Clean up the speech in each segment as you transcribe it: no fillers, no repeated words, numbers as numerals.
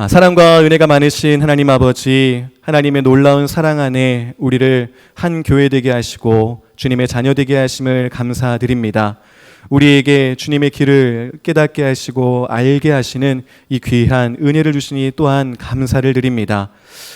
사랑과 은혜가 많으신 하나님 아버지, 하나님의 놀라운 사랑 안에 우리를 한 교회 되게 하시고 주님의 자녀 되게 하심을 감사드립니다. 우리에게 주님의 길을 깨닫게 하시고 알게 하시는 이 귀한 은혜를 주시니 또한 감사를 드립니다.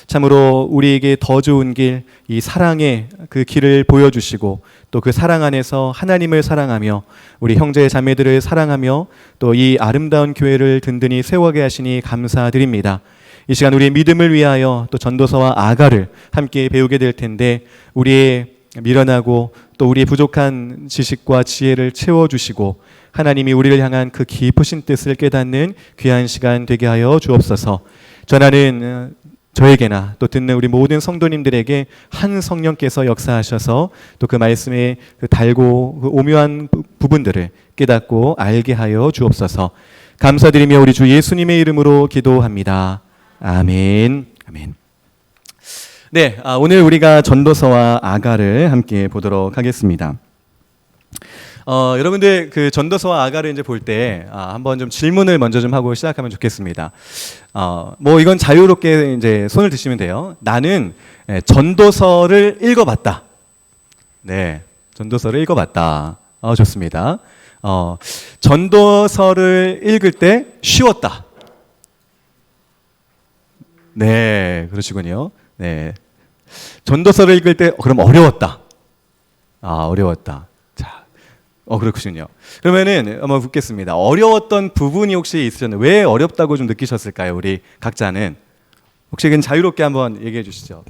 참으로 우리에게 더 좋은 길, 이 사랑의 그 길을 보여주시고 또 그 사랑 안에서 하나님을 사랑하며 우리 형제 자매들을 사랑하며 또 이 아름다운 교회를 든든히 세워게 하시니 감사드립니다. 이 시간 우리의 믿음을 위하여 또 전도서와 아가를 함께 배우게 될 텐데 우리의 미련하고 또 우리의 부족한 지식과 지혜를 채워주시고 하나님이 우리를 향한 그 깊으신 뜻을 깨닫는 귀한 시간 되게 하여 주옵소서. 전하는 저에게나 또 듣는 우리 모든 성도님들에게 한 성령께서 역사하셔서 또 그 말씀의 그 달고 그 오묘한 부분들을 깨닫고 알게 하여 주옵소서. 감사드리며 우리 주 예수님의 이름으로 기도합니다. 아멘. 아멘. 네, 오늘 우리가 전도서와 아가를 함께 보도록 하겠습니다. 여러분들 그 전도서와 아가를 이제 볼 때 한번 좀 질문을 먼저 좀 하고 시작하면 좋겠습니다. 뭐 이건 자유롭게 이제 손을 드시면 돼요. 나는 전도서를 읽어봤다. 네, 전도서를 읽어봤다. 좋습니다. 전도서를 읽을 때 쉬웠다. 네, 그러시군요. 네, 전도서를 읽을 때 그럼 어려웠다. 어려웠다. 자, 그렇군요. 그러면은 한번 묻겠습니다. 어려웠던 부분이 혹시 있으셨나요? 왜 어렵다고 좀 느끼셨을까요? 우리 각자는 혹시 그냥 자유롭게 한번 얘기해 주시죠.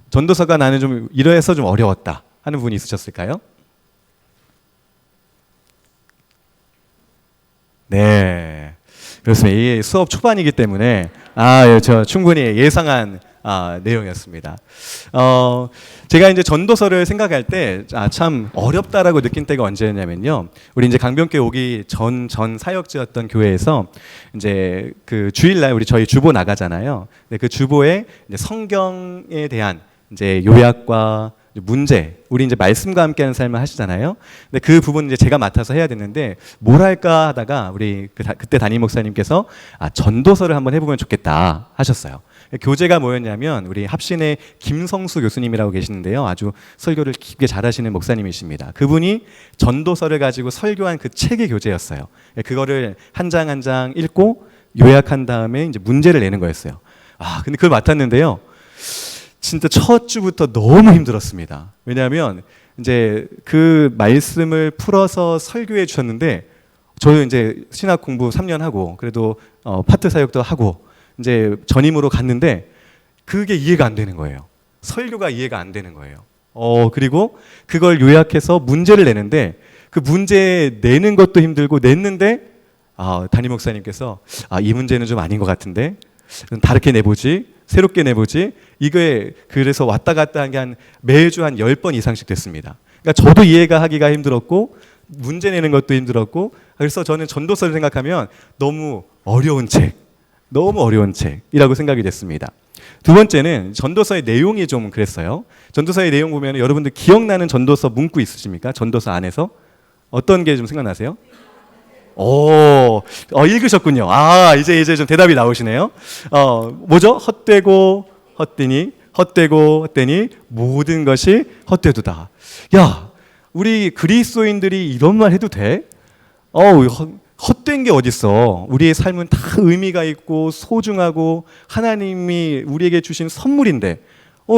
전도서가 나는 좀 이래서 좀 어려웠다 하는 부분이 있으셨을까요? 네, 그렇습니다. 이게 수업 초반이기 때문에 저 충분히 예상한 내용이었습니다. 제가 이제 전도서를 생각할 때 참 어렵다라고 느낀 때가 언제였냐면요. 우리 이제 강변교회 오기 전 사역지였던 교회에서 이제 그 주일날 우리 저희 주보 나가잖아요. 그 주보에 이제 성경에 대한 이제 요약과 문제, 우리 이제 말씀과 함께하는 삶을 하시잖아요. 근데 그 부분 이제 제가 맡아서 해야 되는데 뭘 할까 하다가 우리 그때 담임 목사님께서 전도서를 한번 해보면 좋겠다 하셨어요. 교재가 뭐였냐면 우리 합신의 김성수 교수님이라고 계시는데요. 아주 설교를 깊게 잘하시는 목사님이십니다. 그분이 전도서를 가지고 설교한 그 책의 교재였어요. 그거를 한 장 한 장 읽고 요약한 다음에 이제 문제를 내는 거였어요. 근데 그걸 맡았는데요. 진짜 첫 주부터 너무 힘들었습니다. 왜냐하면 이제 그 말씀을 풀어서 설교해 주셨는데 저는 이제 신학 공부 3년 하고 그래도 파트 사역도 하고 이제 전임으로 갔는데 그게 이해가 안 되는 거예요. 설교가 이해가 안 되는 거예요. 그리고 그걸 요약해서 문제를 내는데 그 문제 내는 것도 힘들고 냈는데 담임 목사님께서 이 문제는 좀 아닌 것 같은데 다르게 내보지, 새롭게 내보지. 이거에 그래서 왔다 갔다 한 게 매주 한 10번 이상씩 됐습니다. 그러니까 저도 이해가 하기가 힘들었고 문제 내는 것도 힘들었고 그래서 저는 전도서를 생각하면 너무 어려운 책이라고 생각이 됐습니다. 두 번째는 전도서의 내용이 좀 그랬어요. 전도서의 내용 보면 여러분들 기억나는 전도서 문구 있으십니까? 전도서 안에서 어떤 게 좀 생각나세요? 읽으셨군요. 이제 좀 대답이 나오시네요. 뭐죠? 헛되고 헛되니 모든 것이 헛되도다. 야, 우리 그리스도인들이 이런 말 해도 돼? 헛된 게 어딨어. 우리의 삶은 다 의미가 있고 소중하고 하나님이 우리에게 주신 선물인데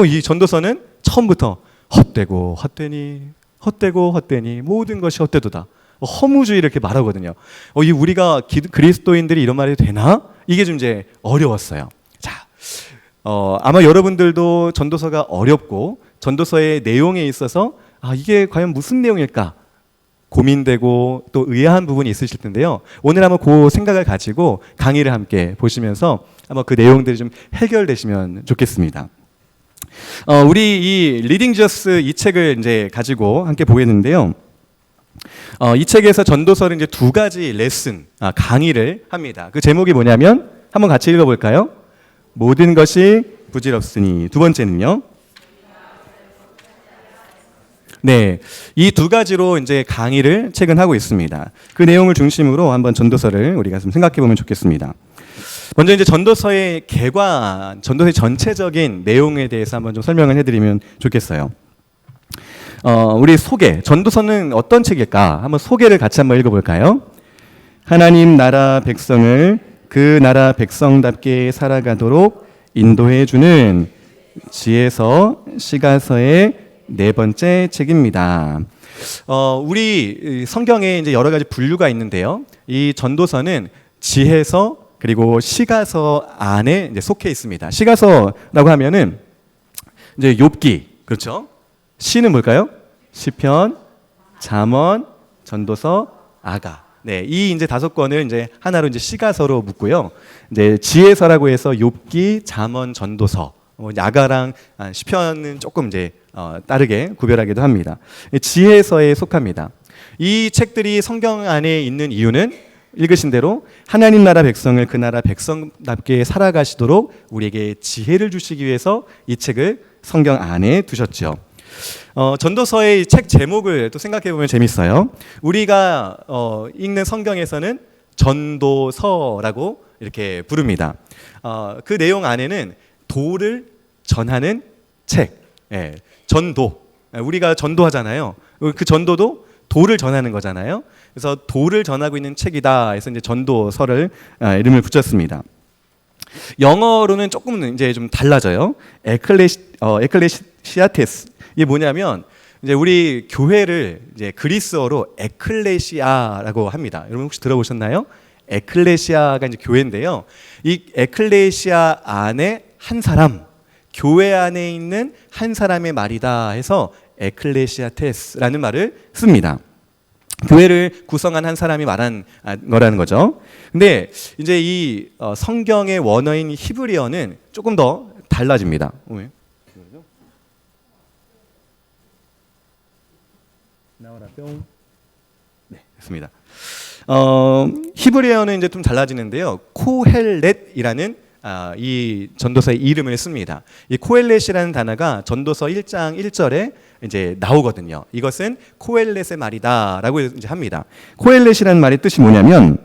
이 전도서는 처음부터 헛되고 헛되니 모든 것이 헛되도다. 허무주의 이렇게 말하거든요. 우리가 그리스도인들이 이런 말이 되나? 이게 좀 이제 어려웠어요. 자, 아마 여러분들도 전도서가 어렵고 전도서의 내용에 있어서 이게 과연 무슨 내용일까? 고민되고 또 의아한 부분이 있으실 텐데요. 오늘 한번 그 생각을 가지고 강의를 함께 보시면서 한번 그 내용들이 좀 해결되시면 좋겠습니다. 우리 이 리딩 저스 이 책을 이제 가지고 함께 보겠는데요. 이 책에서 전도서를 이제 두 가지 레슨, 강의를 합니다. 그 제목이 뭐냐면 한번 같이 읽어볼까요? 모든 것이 부질없으니. 두 번째는요. 네, 이 두 가지로 이제 강의를 책은 하고 있습니다. 그 내용을 중심으로 한번 전도서를 우리가 좀 생각해 보면 좋겠습니다. 먼저 이제 전도서의 개관, 전도서의 전체적인 내용에 대해서 한번 좀 설명을 해드리면 좋겠어요. 우리 소개, 전도서는 어떤 책일까? 한번 소개를 같이 한번 읽어볼까요? 하나님 나라 백성을 그 나라 백성답게 살아가도록 인도해주는 지혜서, 시가서의 네 번째 책입니다. 우리 성경에 이제 여러 가지 분류가 있는데요. 이 전도서는 지혜서 그리고 시가서 안에 이제 속해 있습니다. 시가서라고 하면은 이제 욥기, 그렇죠? 시는 뭘까요? 시편, 잠언, 전도서, 아가. 네, 이 이제 5권을 이제 하나로 이제 시가서로 묶고요. 이제 지혜서라고 해서 욥기, 잠언, 전도서, 아가랑 시편은 조금 이제 다르게 구별하기도 합니다. 지혜서에 속합니다. 이 책들이 성경 안에 있는 이유는 읽으신 대로 하나님 나라 백성을 그 나라 백성답게 살아가시도록 우리에게 지혜를 주시기 위해서 이 책을 성경 안에 두셨죠. 전도서의 책 제목을 또 생각해 보면 재밌어요. 우리가 읽는 성경에서는 전도서라고 이렇게 부릅니다. 그 내용 안에는 도를 전하는 책, 예, 전도. 우리가 전도하잖아요. 그 전도도 도를 전하는 거잖아요. 그래서 도를 전하고 있는 책이다 해서 이제 전도서를 이름을 붙였습니다. 영어로는 조금 이제 좀 달라져요. 에클레시아테스. 이게 뭐냐면 이제 우리 교회를 이제 그리스어로 에클레시아라고 합니다. 여러분 혹시 들어보셨나요? 에클레시아가 이제 교회인데요. 이 에클레시아 안에 한 사람, 교회 안에 있는 한 사람의 말이다 해서 에클레시아테스라는 말을 씁니다. 교회를 구성한 한 사람이 말한 거라는 거죠. 근데 이제 이 성경의 원어인 히브리어는 조금 더 달라집니다. 나와라 뿅. 네, 됐습니다. 히브리어는 이제 좀 달라지는데요. 코헬렛이라는 이 전도서의 이름을 씁니다. 이 코헬렛이라는 단어가 전도서 1장 1절에 이제 나오거든요. 이것은 코헬렛의 말이다라고 이제 합니다. 코헬렛이라는 말의 뜻이 뭐냐면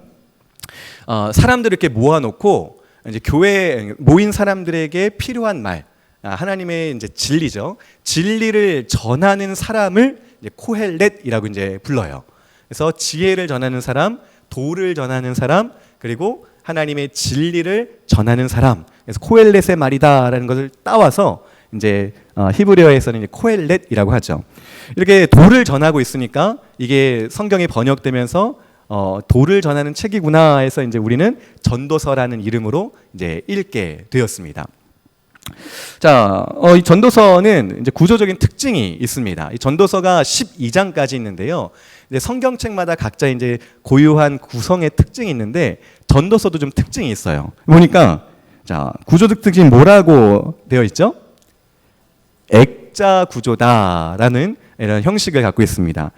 사람들을 이렇게 모아놓고 이제 교회에 모인 사람들에게 필요한 말, 하나님의 이제 진리죠. 진리를 전하는 사람을 이제 코헬렛이라고 이제 불러요. 그래서 지혜를 전하는 사람, 도를 전하는 사람, 그리고 하나님의 진리를 전하는 사람. 그래서 코헬렛의 말이다라는 것을 따와서 이제 히브리어에서는 이제 코헬렛이라고 하죠. 이렇게 도를 전하고 있으니까 이게 성경이 번역되면서 도를 전하는 책이구나 해서 이제 우리는 전도서라는 이름으로 이제 읽게 되었습니다. 자, 이 전도서는 이제 구조적인 특징이 있습니다. 이 전도서가 12장까지 있는데요. 이제 성경책마다 각자 이제 고유한 구성의 특징이 있는데 전도서도 좀 특징이 있어요. 보니까 자, 구조적 특징이 뭐라고 되어 있죠? 액자 구조다라는 이런 형식을 갖고 있습니다.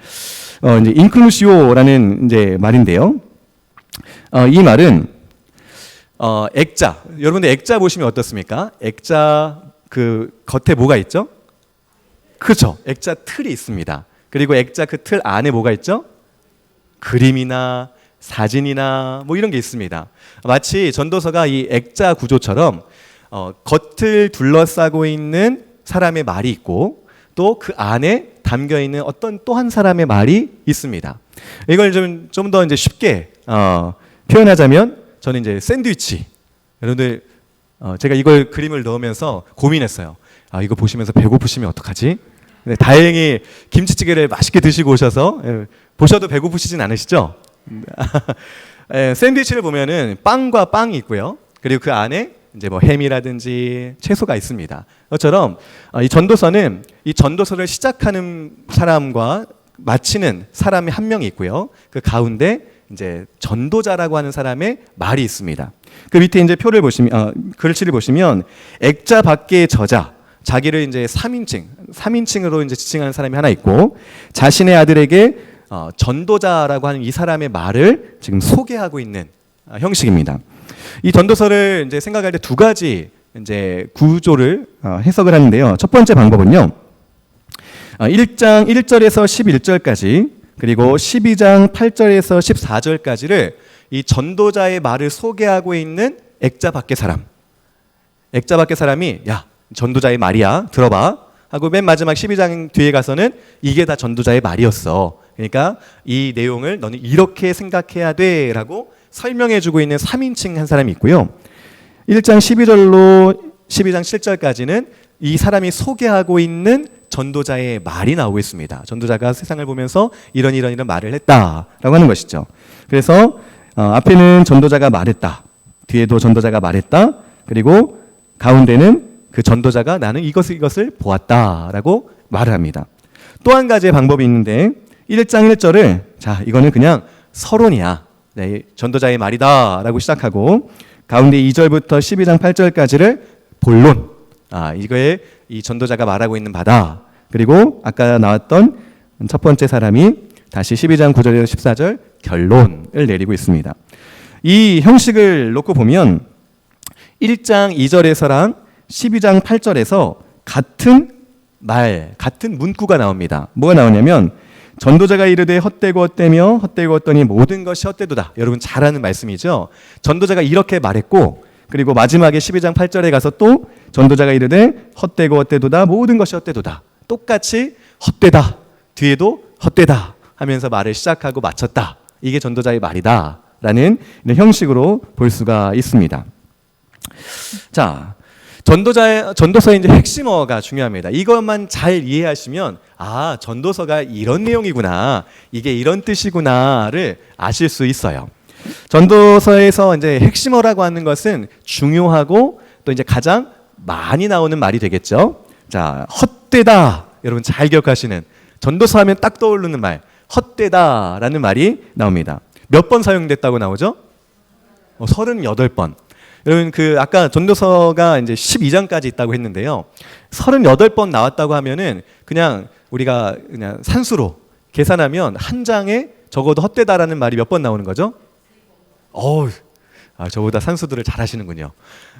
이제 인클루시오라는 이제 말인데요. 이 말은 액자. 여러분들 액자 보시면 어떻습니까? 액자 그 겉에 뭐가 있죠? 그렇죠. 액자 틀이 있습니다. 그리고 액자 그 틀 안에 뭐가 있죠? 그림이나 사진이나 뭐 이런 게 있습니다. 마치 전도서가 이 액자 구조처럼 겉을 둘러싸고 있는 사람의 말이 있고 또 그 안에 담겨 있는 어떤 또 한 사람의 말이 있습니다. 이걸 좀 더 이제 쉽게 표현하자면 저는 이제 샌드위치. 여러분들 제가 이걸 그림을 넣으면서 고민했어요. 이거 보시면서 배고프시면 어떡하지? 근데 다행히 김치찌개를 맛있게 드시고 오셔서 보셔도 배고프시진 않으시죠? 샌드위치를 보면은 빵과 빵이 있고요. 그리고 그 안에 이제 뭐 햄이라든지 채소가 있습니다. 그것처럼 이 전도서는 이 전도서를 시작하는 사람과 마치는 사람이 한 명이 있고요. 그 가운데 이제 전도자라고 하는 사람의 말이 있습니다. 그 밑에 이제 표를 보시면 글씨를 보시면 액자 밖의 저자, 자기를 이제 3인칭으로 이제 지칭하는 사람이 하나 있고 자신의 아들에게 전도자라고 하는 이 사람의 말을 지금 소개하고 있는 형식입니다. 이 전도서를 이제 생각할 때 두 가지 이제 구조를 해석을 하는데요. 첫 번째 방법은요. 1장 1절에서 11절까지 그리고 12장 8절에서 14절까지를 이 전도자의 말을 소개하고 있는 액자 밖의 사람. 액자 밖의 사람이 야, 전도자의 말이야. 들어봐. 하고 맨 마지막 12장 뒤에 가서는 이게 다 전도자의 말이었어. 그러니까 이 내용을 너는 이렇게 생각해야 돼 라고 설명해주고 있는 3인칭 한 사람이 있고요. 1장 12절로 12장 7절까지는 이 사람이 소개하고 있는 전도자의 말이 나오고 있습니다. 전도자가 세상을 보면서 이런 말을 했다라고 하는 것이죠. 그래서 앞에는 전도자가 말했다. 뒤에도 전도자가 말했다. 그리고 가운데는 그 전도자가 나는 이것을 보았다라고 말을 합니다. 또 한 가지의 방법이 있는데 1장 1절을 자 이거는 그냥 서론이야. 네, 전도자의 말이다라고 시작하고 가운데 2절부터 12장 8절까지를 본론. 이거에 이 전도자가 말하고 있는 바다. 그리고 아까 나왔던 첫 번째 사람이 다시 12장 9절에서 14절 결론을 내리고 있습니다. 이 형식을 놓고 보면 1장 2절에서랑 12장 8절에서 같은 말, 같은 문구가 나옵니다. 뭐가 나오냐면 전도자가 이르되 헛되고 헛되며 헛되고 헛되니 모든 것이 헛되도다. 여러분 잘 아는 말씀이죠. 전도자가 이렇게 말했고 그리고 마지막에 12장 8절에 가서 또 전도자가 이르되 헛되고 헛되도다. 모든 것이 헛되도다. 똑같이 헛되다. 뒤에도 헛되다 하면서 말을 시작하고 마쳤다. 이게 전도자의 말이다. 라는 형식으로 볼 수가 있습니다. 자, 전도서의 이제 핵심어가 중요합니다. 이것만 잘 이해하시면 전도서가 이런 내용이구나, 이게 이런 뜻이구나를 아실 수 있어요. 전도서에서 이제 핵심어라고 하는 것은 중요하고 또 이제 가장 많이 나오는 말이 되겠죠. 자, 헛되다. 여러분 잘 기억하시는 전도서 하면 딱 떠오르는 말, 헛되다라는 말이 나옵니다. 몇 번 사용됐다고 나오죠? 38번. 여러분 아까 전도서가 이제 12장까지 있다고 했는데요. 38번 나왔다고 하면은 그냥 우리가 그냥 산수로 계산하면 한 장에 적어도 헛되다라는 말이 몇 번 나오는 거죠? 저보다 산수들을 잘 하시는군요.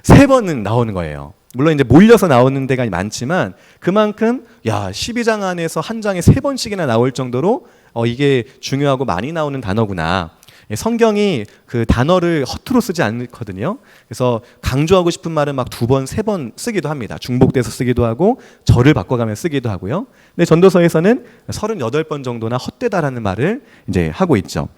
3번은 나오는 거예요. 물론 이제 몰려서 나오는 데가 많지만 그만큼 12장 안에서 한 장에 3번씩이나 나올 정도로 이게 중요하고 많이 나오는 단어구나. 성경이 그 단어를 허투루 쓰지 않거든요. 그래서 강조하고 싶은 말은 막 2번, 3번 쓰기도 합니다. 중복돼서 쓰기도 하고 절을 바꿔가며 쓰기도 하고요. 근데 전도서에서는 38번 정도나 헛되다라는 말을 이제 하고 있죠.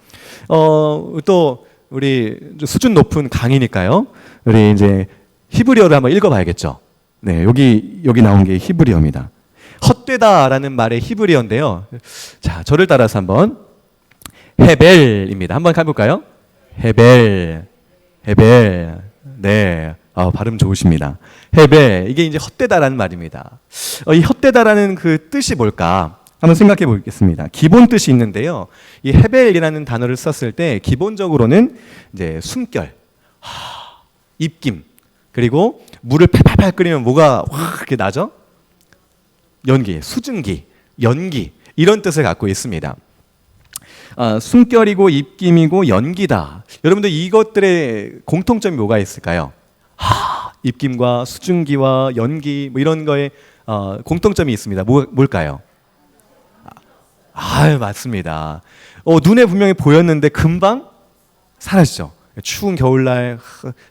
또 우리 수준 높은 강의니까요. 우리 이제 히브리어를 한번 읽어봐야겠죠. 네, 여기 나온 게 히브리어입니다. 헛되다라는 말의 히브리어인데요. 자, 저를 따라서 한번 헤벨입니다. 한번 가볼까요? 헤벨. 네, 발음 좋으십니다. 헤벨. 이게 이제 헛되다라는 말입니다. 이 헛되다라는 그 뜻이 뭘까? 한번 생각해 보겠습니다. 기본 뜻이 있는데요. 이 헤벨이라는 단어를 썼을 때 기본적으로는 이제 숨결, 입김, 그리고 물을 팔팔팔 끓이면 뭐가 확 이렇게 나죠? 연기, 수증기, 연기 이런 뜻을 갖고 있습니다. 숨결이고 입김이고 연기다. 여러분들 이것들의 공통점이 뭐가 있을까요? 입김과 수증기와 연기 뭐 이런 거에 공통점이 있습니다. 뭘까요? 맞습니다. 눈에 분명히 보였는데 금방 사라지죠. 추운 겨울날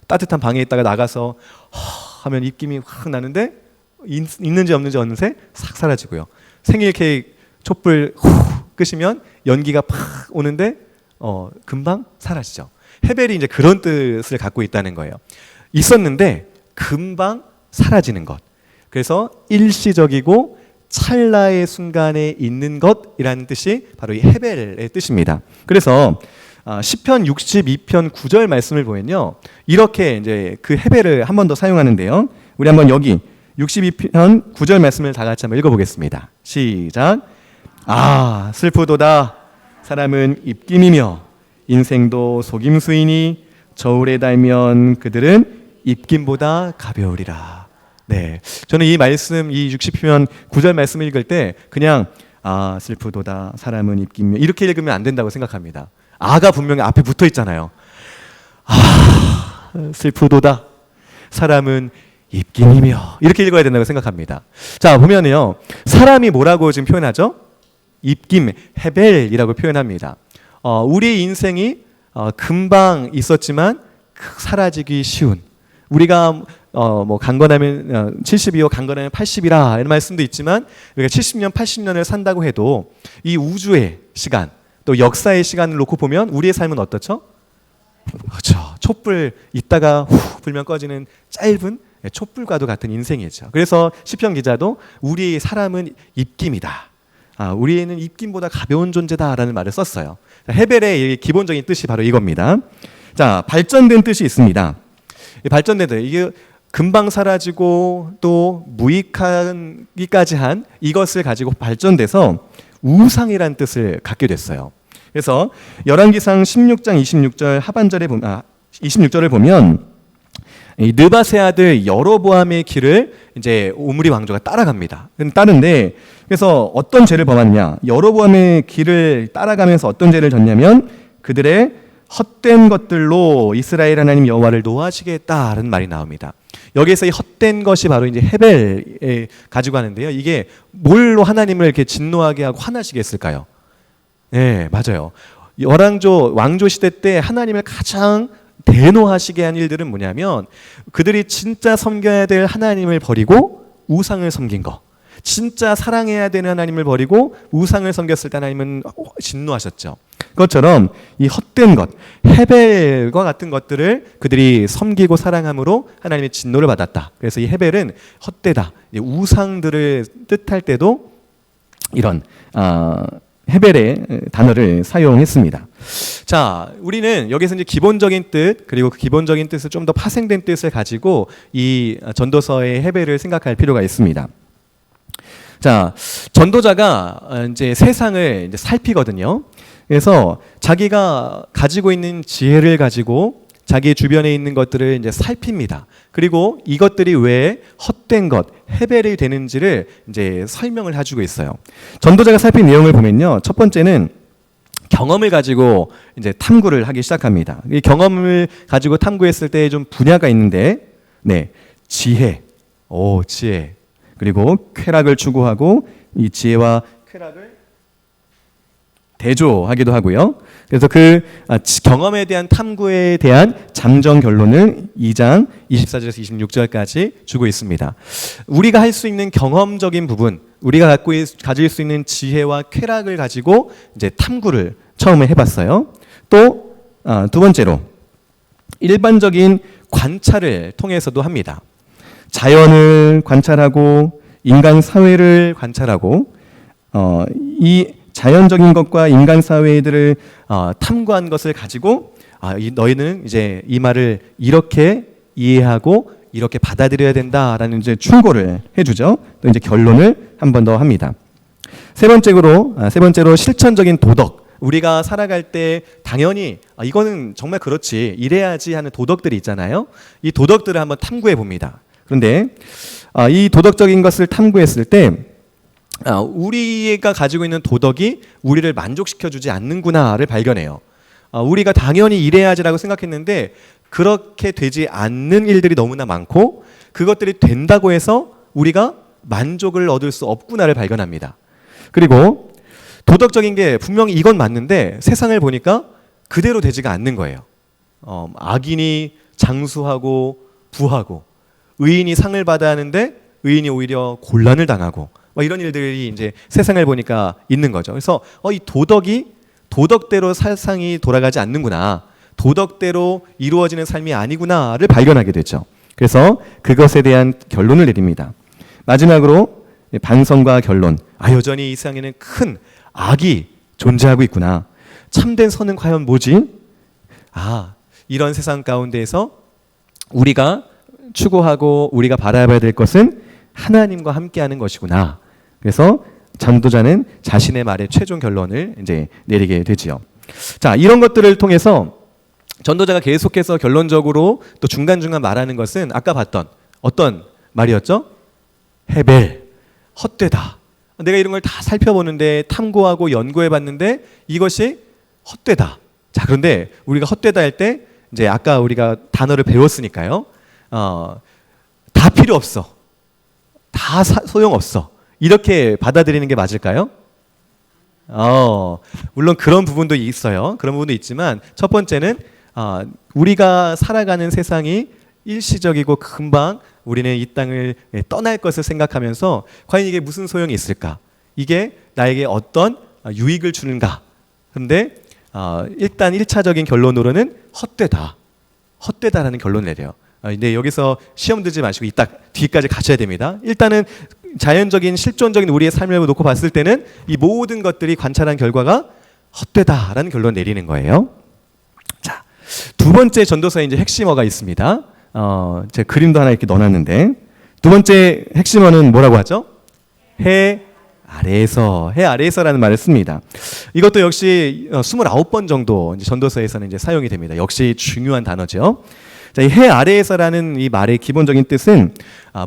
따뜻한 방에 있다가 나가서 하면 입김이 확 나는데 있는지 없는지 어느새 싹 사라지고요. 생일 케이크 촛불 끄시면 연기가 팍 오는데 금방 사라지죠. 헤벨이 이제 그런 뜻을 갖고 있다는 거예요. 있었는데 금방 사라지는 것. 그래서 일시적이고 찰나의 순간에 있는 것이라는 뜻이 바로 이 헤벨의 뜻입니다. 그래서 시편 62편 9절 말씀을 보면요. 이렇게 이제 그 헤벨을 한 번 더 사용하는데요. 우리 한번 여기 62편 9절 말씀을 다 같이 한번 읽어보겠습니다. 시작. 슬프도다. 사람은 입김이며 인생도 속임수이니 저울에 달면 그들은 입김보다 가벼우리라. 네, 저는 이 말씀, 이 60편 9절 말씀을 읽을 때 그냥 슬프도다. 사람은 입김이며 이렇게 읽으면 안 된다고 생각합니다. 가 분명히 앞에 붙어 있잖아요. 슬프도다. 사람은 입김이며 이렇게 읽어야 된다고 생각합니다. 자, 보면요. 사람이 뭐라고 지금 표현하죠? 입김, 헤벨이라고 표현합니다. 우리 인생이 금방 있었지만 사라지기 쉬운 우리가 뭐 강건하면 70이요 강건하면 80이라 이런 말씀도 있지만 우리가 70년 80년을 산다고 해도 이 우주의 시간 또 역사의 시간을 놓고 보면 우리의 삶은 어떻죠? 그렇죠. 촛불 있다가 후 불면 꺼지는 짧은 촛불과도 같은 인생이죠. 그래서 시편 기자도 우리 사람은 입김이다. 우리는 입김보다 가벼운 존재다라는 말을 썼어요. 헤벨의 기본적인 뜻이 바로 이겁니다. 자, 발전된 뜻이 있습니다. 발전된 뜻, 이게 금방 사라지고 또 무익하기까지 한 이것을 가지고 발전돼서 우상이라는 뜻을 갖게 됐어요. 그래서 열왕기상 16장 26절 하반절에 26절을 보면 이 느밧의 아들 여로보암의 길을 이제 오므리 왕조가 따라갑니다. 따른데 그래서 어떤 죄를 범하느냐? 여로보암의 길을 따라가면서 어떤 죄를 졌냐면 그들의 헛된 것들로 이스라엘 하나님 여호와를 노하시게 했다라는 말이 나옵니다. 여기에서 이 헛된 것이 바로 이제 헤벨에 가지고 하는데요. 이게 뭘로 하나님을 이렇게 진노하게 하고 화나시게 했을까요? 네, 맞아요. 왕조 시대 때 하나님을 가장 대노하시게 한 일들은 뭐냐면 그들이 진짜 섬겨야 될 하나님을 버리고 우상을 섬긴 거. 진짜 사랑해야 되는 하나님을 버리고 우상을 섬겼을 때 하나님은 진노하셨죠. 그것처럼 이 헛된 것, 헤벨과 같은 것들을 그들이 섬기고 사랑함으로 하나님의 진노를 받았다. 그래서 이 헤벨은 헛되다. 우상들을 뜻할 때도 이런 헤벨의 단어를 사용했습니다. 자, 우리는 여기서 이제 기본적인 뜻 그리고 그 기본적인 뜻을 좀 더 파생된 뜻을 가지고 이 전도서의 헤벨을 생각할 필요가 있습니다. 자, 전도자가 이제 세상을 이제 살피거든요. 그래서 자기가 가지고 있는 지혜를 가지고 자기 주변에 있는 것들을 이제 살핍니다. 그리고 이것들이 왜 헛된 것, 헤벨이 되는지를 이제 설명을 해주고 있어요. 전도자가 살핀 내용을 보면요, 첫 번째는 경험을 가지고 이제 탐구를 하기 시작합니다. 이 경험을 가지고 탐구했을 때 좀 분야가 있는데, 네, 지혜, 지혜, 그리고 쾌락을 추구하고 이 지혜와 쾌락을 대조하기도 하고요. 그래서 그 경험에 대한 탐구에 대한 잠정 결론을 2장 24절에서 26절까지 주고 있습니다. 우리가 할 수 있는 경험적인 부분, 우리가 가질 수 있는 지혜와 쾌락을 가지고 이제 탐구를 처음에 해봤어요. 또 두 번째로 일반적인 관찰을 통해서도 합니다. 자연을 관찰하고 인간 사회를 관찰하고 이 자연적인 것과 인간 사회들을 탐구한 것을 가지고 너희는 이제 이 말을 이렇게 이해하고 이렇게 받아들여야 된다라는 이제 충고를 해주죠. 또 이제 결론을 한 번 더 합니다. 세 번째로 실천적인 도덕. 우리가 살아갈 때 당연히 이거는 정말 그렇지 이래야지 하는 도덕들이 있잖아요. 이 도덕들을 한번 탐구해 봅니다. 그런데 이 도덕적인 것을 탐구했을 때 우리가 가지고 있는 도덕이 우리를 만족시켜주지 않는구나를 발견해요. 우리가 당연히 이래야지라고 생각했는데 그렇게 되지 않는 일들이 너무나 많고 그것들이 된다고 해서 우리가 만족을 얻을 수 없구나를 발견합니다. 그리고 도덕적인 게 분명히 이건 맞는데 세상을 보니까 그대로 되지가 않는 거예요. 악인이 장수하고 부하고 의인이 상을 받아야 하는데 의인이 오히려 곤란을 당하고 이런 일들이 이제 세상을 보니까 있는 거죠. 그래서 이 도덕이 도덕대로 세상이 돌아가지 않는구나. 도덕대로 이루어지는 삶이 아니구나를 발견하게 되죠. 그래서 그것에 대한 결론을 내립니다. 마지막으로 반성과 결론. 여전히 이 세상에는 큰 악이 존재하고 있구나. 참된 선은 과연 뭐지? 이런 세상 가운데에서 우리가 추구하고 우리가 바라봐야 될 것은 하나님과 함께하는 것이구나. 그래서 전도자는 자신의 말의 최종 결론을 이제 내리게 되지요. 자, 이런 것들을 통해서 전도자가 계속해서 결론적으로 또 중간중간 말하는 것은 아까 봤던 어떤 말이었죠? 헤벨, 헛되다. 내가 이런 걸 다 살펴보는데 탐구하고 연구해봤는데 이것이 헛되다. 자, 그런데 우리가 헛되다 할 때 이제 아까 우리가 단어를 배웠으니까요. 다 필요 없어. 다 소용없어. 이렇게 받아들이는 게 맞을까요? 물론 그런 부분도 있어요. 그런 부분도 있지만 첫 번째는 우리가 살아가는 세상이 일시적이고 금방 우리는 이 땅을 떠날 것을 생각하면서 과연 이게 무슨 소용이 있을까? 이게 나에게 어떤 유익을 주는가? 그런데 일단 1차적인 결론으로는 헛되다라는 결론을 내려요. 근데 여기서 시험 들지 마시고 이따 뒤까지 가셔야 됩니다. 일단은 자연적인 실존적인 우리의 삶을 놓고 봤을 때는 이 모든 것들이 관찰한 결과가 헛되다라는 결론을 내리는 거예요. 자, 두 번째 전도서에 이제 핵심어가 있습니다. 제 그림도 하나 이렇게 넣어놨는데 두 번째 핵심어는 뭐라고 하죠? 해 아래에서라는 말을 씁니다. 이것도 역시 29번 정도 이제 전도서에서는 이제 사용이 됩니다. 역시 중요한 단어죠. 자, 이 해 아래에서라는 이 말의 기본적인 뜻은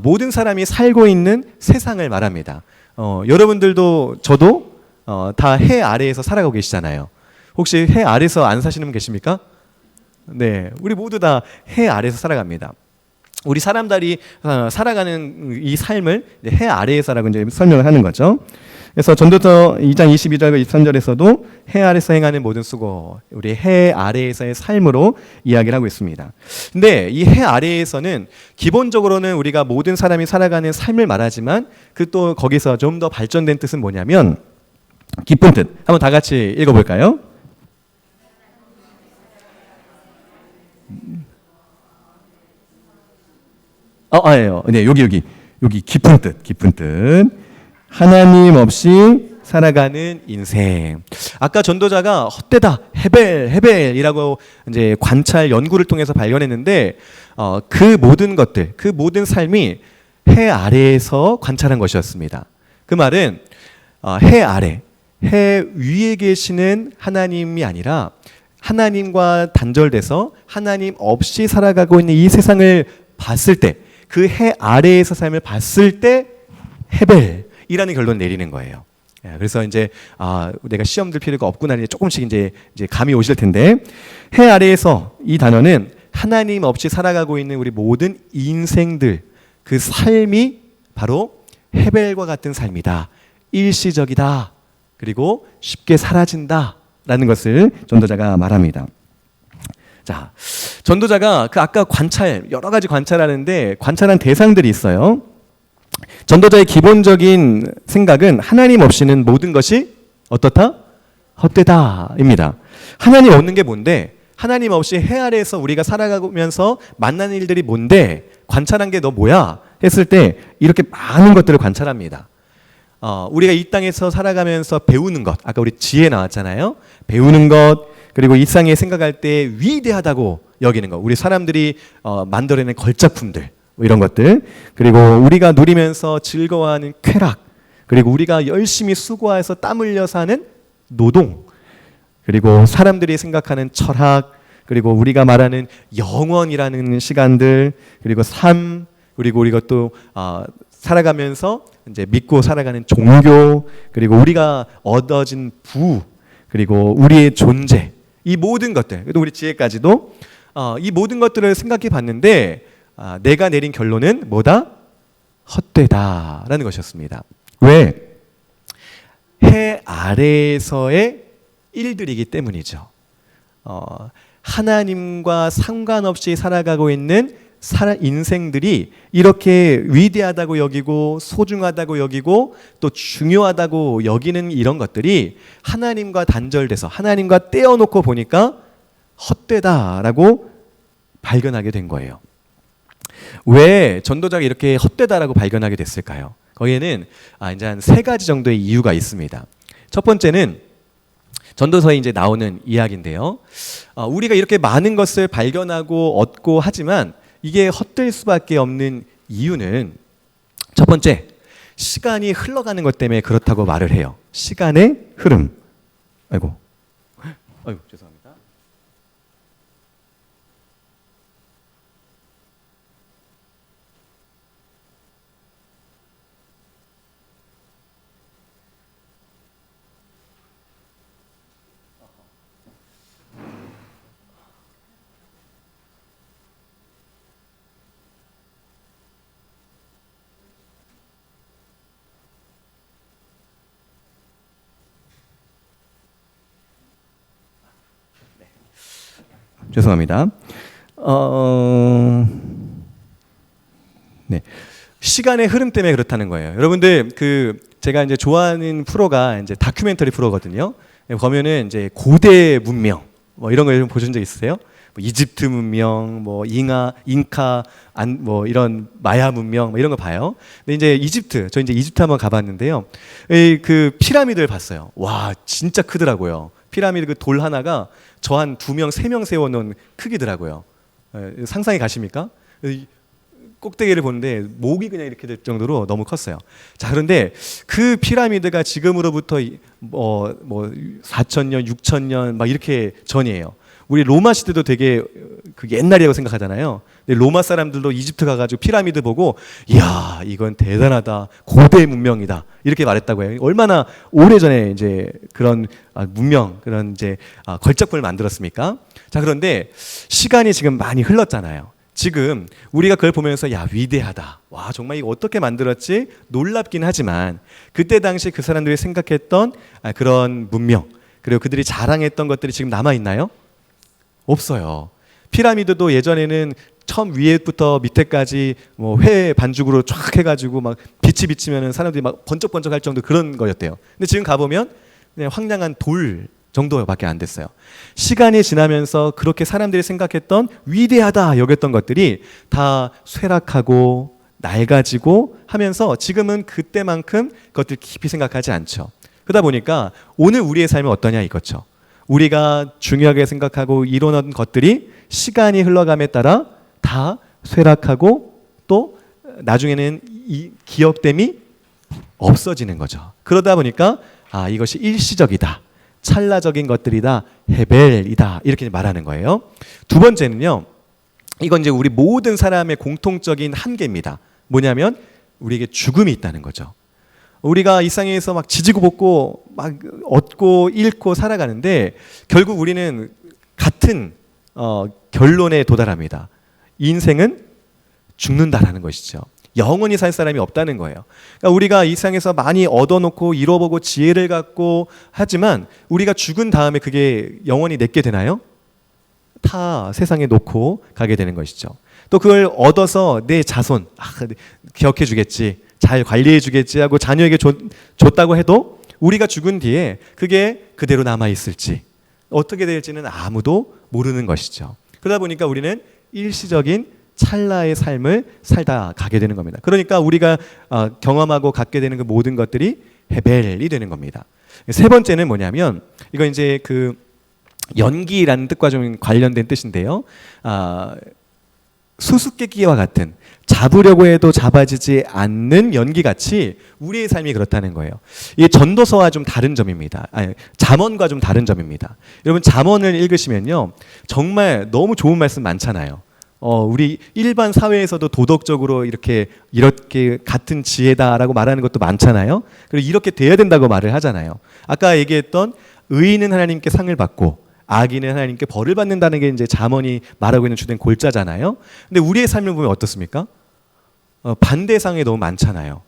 모든 사람이 살고 있는 세상을 말합니다. 여러분들도 저도 다 해 아래에서 살아가고 계시잖아요. 혹시 해 아래에서 안 사시는 분 계십니까? 네, 우리 모두 다 해 아래에서 살아갑니다. 우리 사람들이 살아가는 이 삶을 해 아래에서라고 이제 설명을 하는 거죠. 그래서 전도서 2장 22절과 23절에서도 해 아래에서 행하는 모든 수고, 우리 해 아래에서의 삶으로 이야기를 하고 있습니다. 근데 이 해 아래에서는 기본적으로는 우리가 모든 사람이 살아가는 삶을 말하지만 그 또 거기서 좀 더 발전된 뜻은 뭐냐면 기쁜 뜻. 한번 다 같이 읽어볼까요? 아니에요. 네, 여기 깊은 뜻. 하나님 없이 살아가는 인생. 아까 전도자가 헛되다, 헤벨이라고 이제 관찰 연구를 통해서 발견했는데, 그 모든 것들, 그 모든 삶이 해 아래에서 관찰한 것이었습니다. 그 말은 해 아래, 해 위에 계시는 하나님이 아니라 하나님과 단절돼서 하나님 없이 살아가고 있는 이 세상을 봤을 때, 그 해 아래에서 삶을 봤을 때 헤벨이라는 결론을 내리는 거예요. 그래서 이제 내가 시험 들 필요가 없구나 이제 조금씩 이제 감이 오실 텐데 해 아래에서 이 단어는 하나님 없이 살아가고 있는 우리 모든 인생들 그 삶이 바로 헤벨과 같은 삶이다. 일시적이다. 그리고 쉽게 사라진다라는 것을 전도자가 말합니다. 자, 전도자가 그 아까 여러 가지 관찰하는데 관찰한 대상들이 있어요. 전도자의 기본적인 생각은 하나님 없이는 모든 것이 어떻다? 헛되다입니다. 하나님 없는 게 뭔데? 하나님 없이 해 아래에서 우리가 살아가면서 만나는 일들이 뭔데? 관찰한 게 너 뭐야? 했을 때 이렇게 많은 것들을 관찰합니다. 우리가 이 땅에서 살아가면서 배우는 것, 아까 우리 지혜 나왔잖아요. 배우는 것, 그리고 일상에 생각할 때 위대하다고 여기는 것, 우리 사람들이 만들어낸 걸작품들 뭐 이런 것들, 그리고 우리가 누리면서 즐거워하는 쾌락, 그리고 우리가 열심히 수고해서 땀 흘려 사는 노동, 그리고 사람들이 생각하는 철학, 그리고 우리가 말하는 영원이라는 시간들, 그리고 삶, 그리고 우리가 또 살아가면서 이제 믿고 살아가는 종교, 그리고 우리가 얻어진 부, 그리고 우리의 존재, 이 모든 것들, 그리고 우리 지혜까지도 이 모든 것들을 생각해 봤는데 내가 내린 결론은 뭐다? 헛되다라는 것이었습니다. 왜? 해 아래에서의 일들이기 때문이죠. 하나님과 상관없이 살아가고 있는 인생들이 이렇게 위대하다고 여기고 소중하다고 여기고 또 중요하다고 여기는 이런 것들이 하나님과 단절돼서 하나님과 떼어놓고 보니까 헛되다라고 발견하게 된 거예요. 왜 전도자가 이렇게 헛되다라고 발견하게 됐을까요? 거기에는 이제 한 3가지 정도의 이유가 있습니다. 첫 번째는 전도서에 이제 나오는 이야기인데요. 우리가 이렇게 많은 것을 발견하고 얻고 하지만 이게 헛될 수밖에 없는 이유는 첫 번째, 시간이 흘러가는 것 때문에 그렇다고 말을 해요. 시간의 흐름. 아이고 죄송합니다. 죄송합니다. 네. 시간의 흐름 때문에 그렇다는 거예요. 여러분들 제가 이제 좋아하는 프로가 이제 다큐멘터리 프로거든요. 보면은 이제 고대 문명 뭐 이런 거 좀 보신 적 있으세요? 뭐 이집트 문명, 뭐 잉카, 뭐 이런 마야 문명 뭐 이런 거 봐요. 근데 이제 저 이제 이집트 한번 가봤는데요. 그 피라미드를 봤어요. 와, 진짜 크더라고요. 피라미드 그 돌 하나가 저 한 2명, 3명 세워놓은 크기더라고요. 상상이 가십니까? 꼭대기를 보는데 목이 그냥 이렇게 될 정도로 너무 컸어요. 자, 그런데 그 피라미드가 지금으로부터 뭐 4,000년, 6,000년 막 이렇게 전이에요. 우리 로마 시대도 되게 그 옛날이라고 생각하잖아요. 근데 로마 사람들도 이집트 가가지고 피라미드 보고 이야, 이건 대단하다, 고대 문명이다 이렇게 말했다고 해요. 얼마나 오래전에 이제 그런 문명, 그런 이제 걸작품을 만들었습니까? 자, 그런데 시간이 지금 많이 흘렀잖아요. 지금 우리가 그걸 보면서 야, 위대하다, 와, 정말 이거 어떻게 만들었지 놀랍긴 하지만 그때 당시 그 사람들이 생각했던 그런 문명, 그리고 그들이 자랑했던 것들이 지금 남아있나요? 없어요. 피라미드도 예전에는 처음 위에부터 밑에까지 뭐 회 반죽으로 쫙 해가지고 막 빛이 비치면은 사람들이 막 번쩍번쩍 할 정도 그런 거였대요. 근데 지금 가보면 그냥 황량한 돌 정도밖에 안 됐어요. 시간이 지나면서 그렇게 사람들이 생각했던 위대하다 여겼던 것들이 다 쇠락하고 낡아지고 하면서 지금은 그때만큼 그것들 깊이 생각하지 않죠. 그러다 보니까 오늘 우리의 삶이 어떠냐 이거죠. 우리가 중요하게 생각하고 이뤄놓은 것들이 시간이 흘러감에 따라 다 쇠락하고 또 나중에는 이 기억됨이 없어지는 거죠. 그러다 보니까 이것이 일시적이다, 찰나적인 것들이다, 헤벨이다 이렇게 말하는 거예요. 두 번째는요, 이건 이제 우리 모든 사람의 공통적인 한계입니다. 뭐냐면 우리에게 죽음이 있다는 거죠. 우리가 이 세상에서 막 지지고 볶고 막 얻고 잃고 살아가는데 결국 우리는 같은 결론에 도달합니다. 인생은 죽는다라는 것이죠. 영원히 살 사람이 없다는 거예요. 그러니까 우리가 이 세상에서 많이 얻어놓고 잃어보고 지혜를 갖고 하지만 우리가 죽은 다음에 그게 영원히 내게 되나요? 다 세상에 놓고 가게 되는 것이죠. 또 그걸 얻어서 내 자손 기억해 주겠지, 잘 관리해 주겠지 하고 자녀에게 줬다고 해도 우리가 죽은 뒤에 그게 그대로 남아 있을지 어떻게 될지는 아무도 모르는 것이죠. 그러다 보니까 우리는 일시적인 찰나의 삶을 살다 가게 되는 겁니다. 그러니까 우리가 경험하고 갖게 되는 그 모든 것들이 헤벨이 되는 겁니다. 세 번째는 뭐냐면 이건 이제 그 연기라는 뜻과 좀 관련된 뜻인데요. 수수께끼와 같은, 잡으려고 해도 잡아지지 않는 연기같이 우리의 삶이 그렇다는 거예요. 이게 전도서와 좀 다른 점입니다. 잠언과 좀 다른 점입니다. 여러분 잠언을 읽으시면요, 정말 너무 좋은 말씀 많잖아요. 우리 일반 사회에서도 도덕적으로 이렇게 같은 지혜다라고 말하는 것도 많잖아요. 그리고 이렇게 돼야 된다고 말을 하잖아요. 아까 얘기했던 의인은 하나님께 상을 받고 악인은 하나님께 벌을 받는다는 게 이제 잠언이 말하고 있는 주된 골자잖아요. 근데 우리의 삶을 보면 어떻습니까? 반대상이 너무 많잖아요.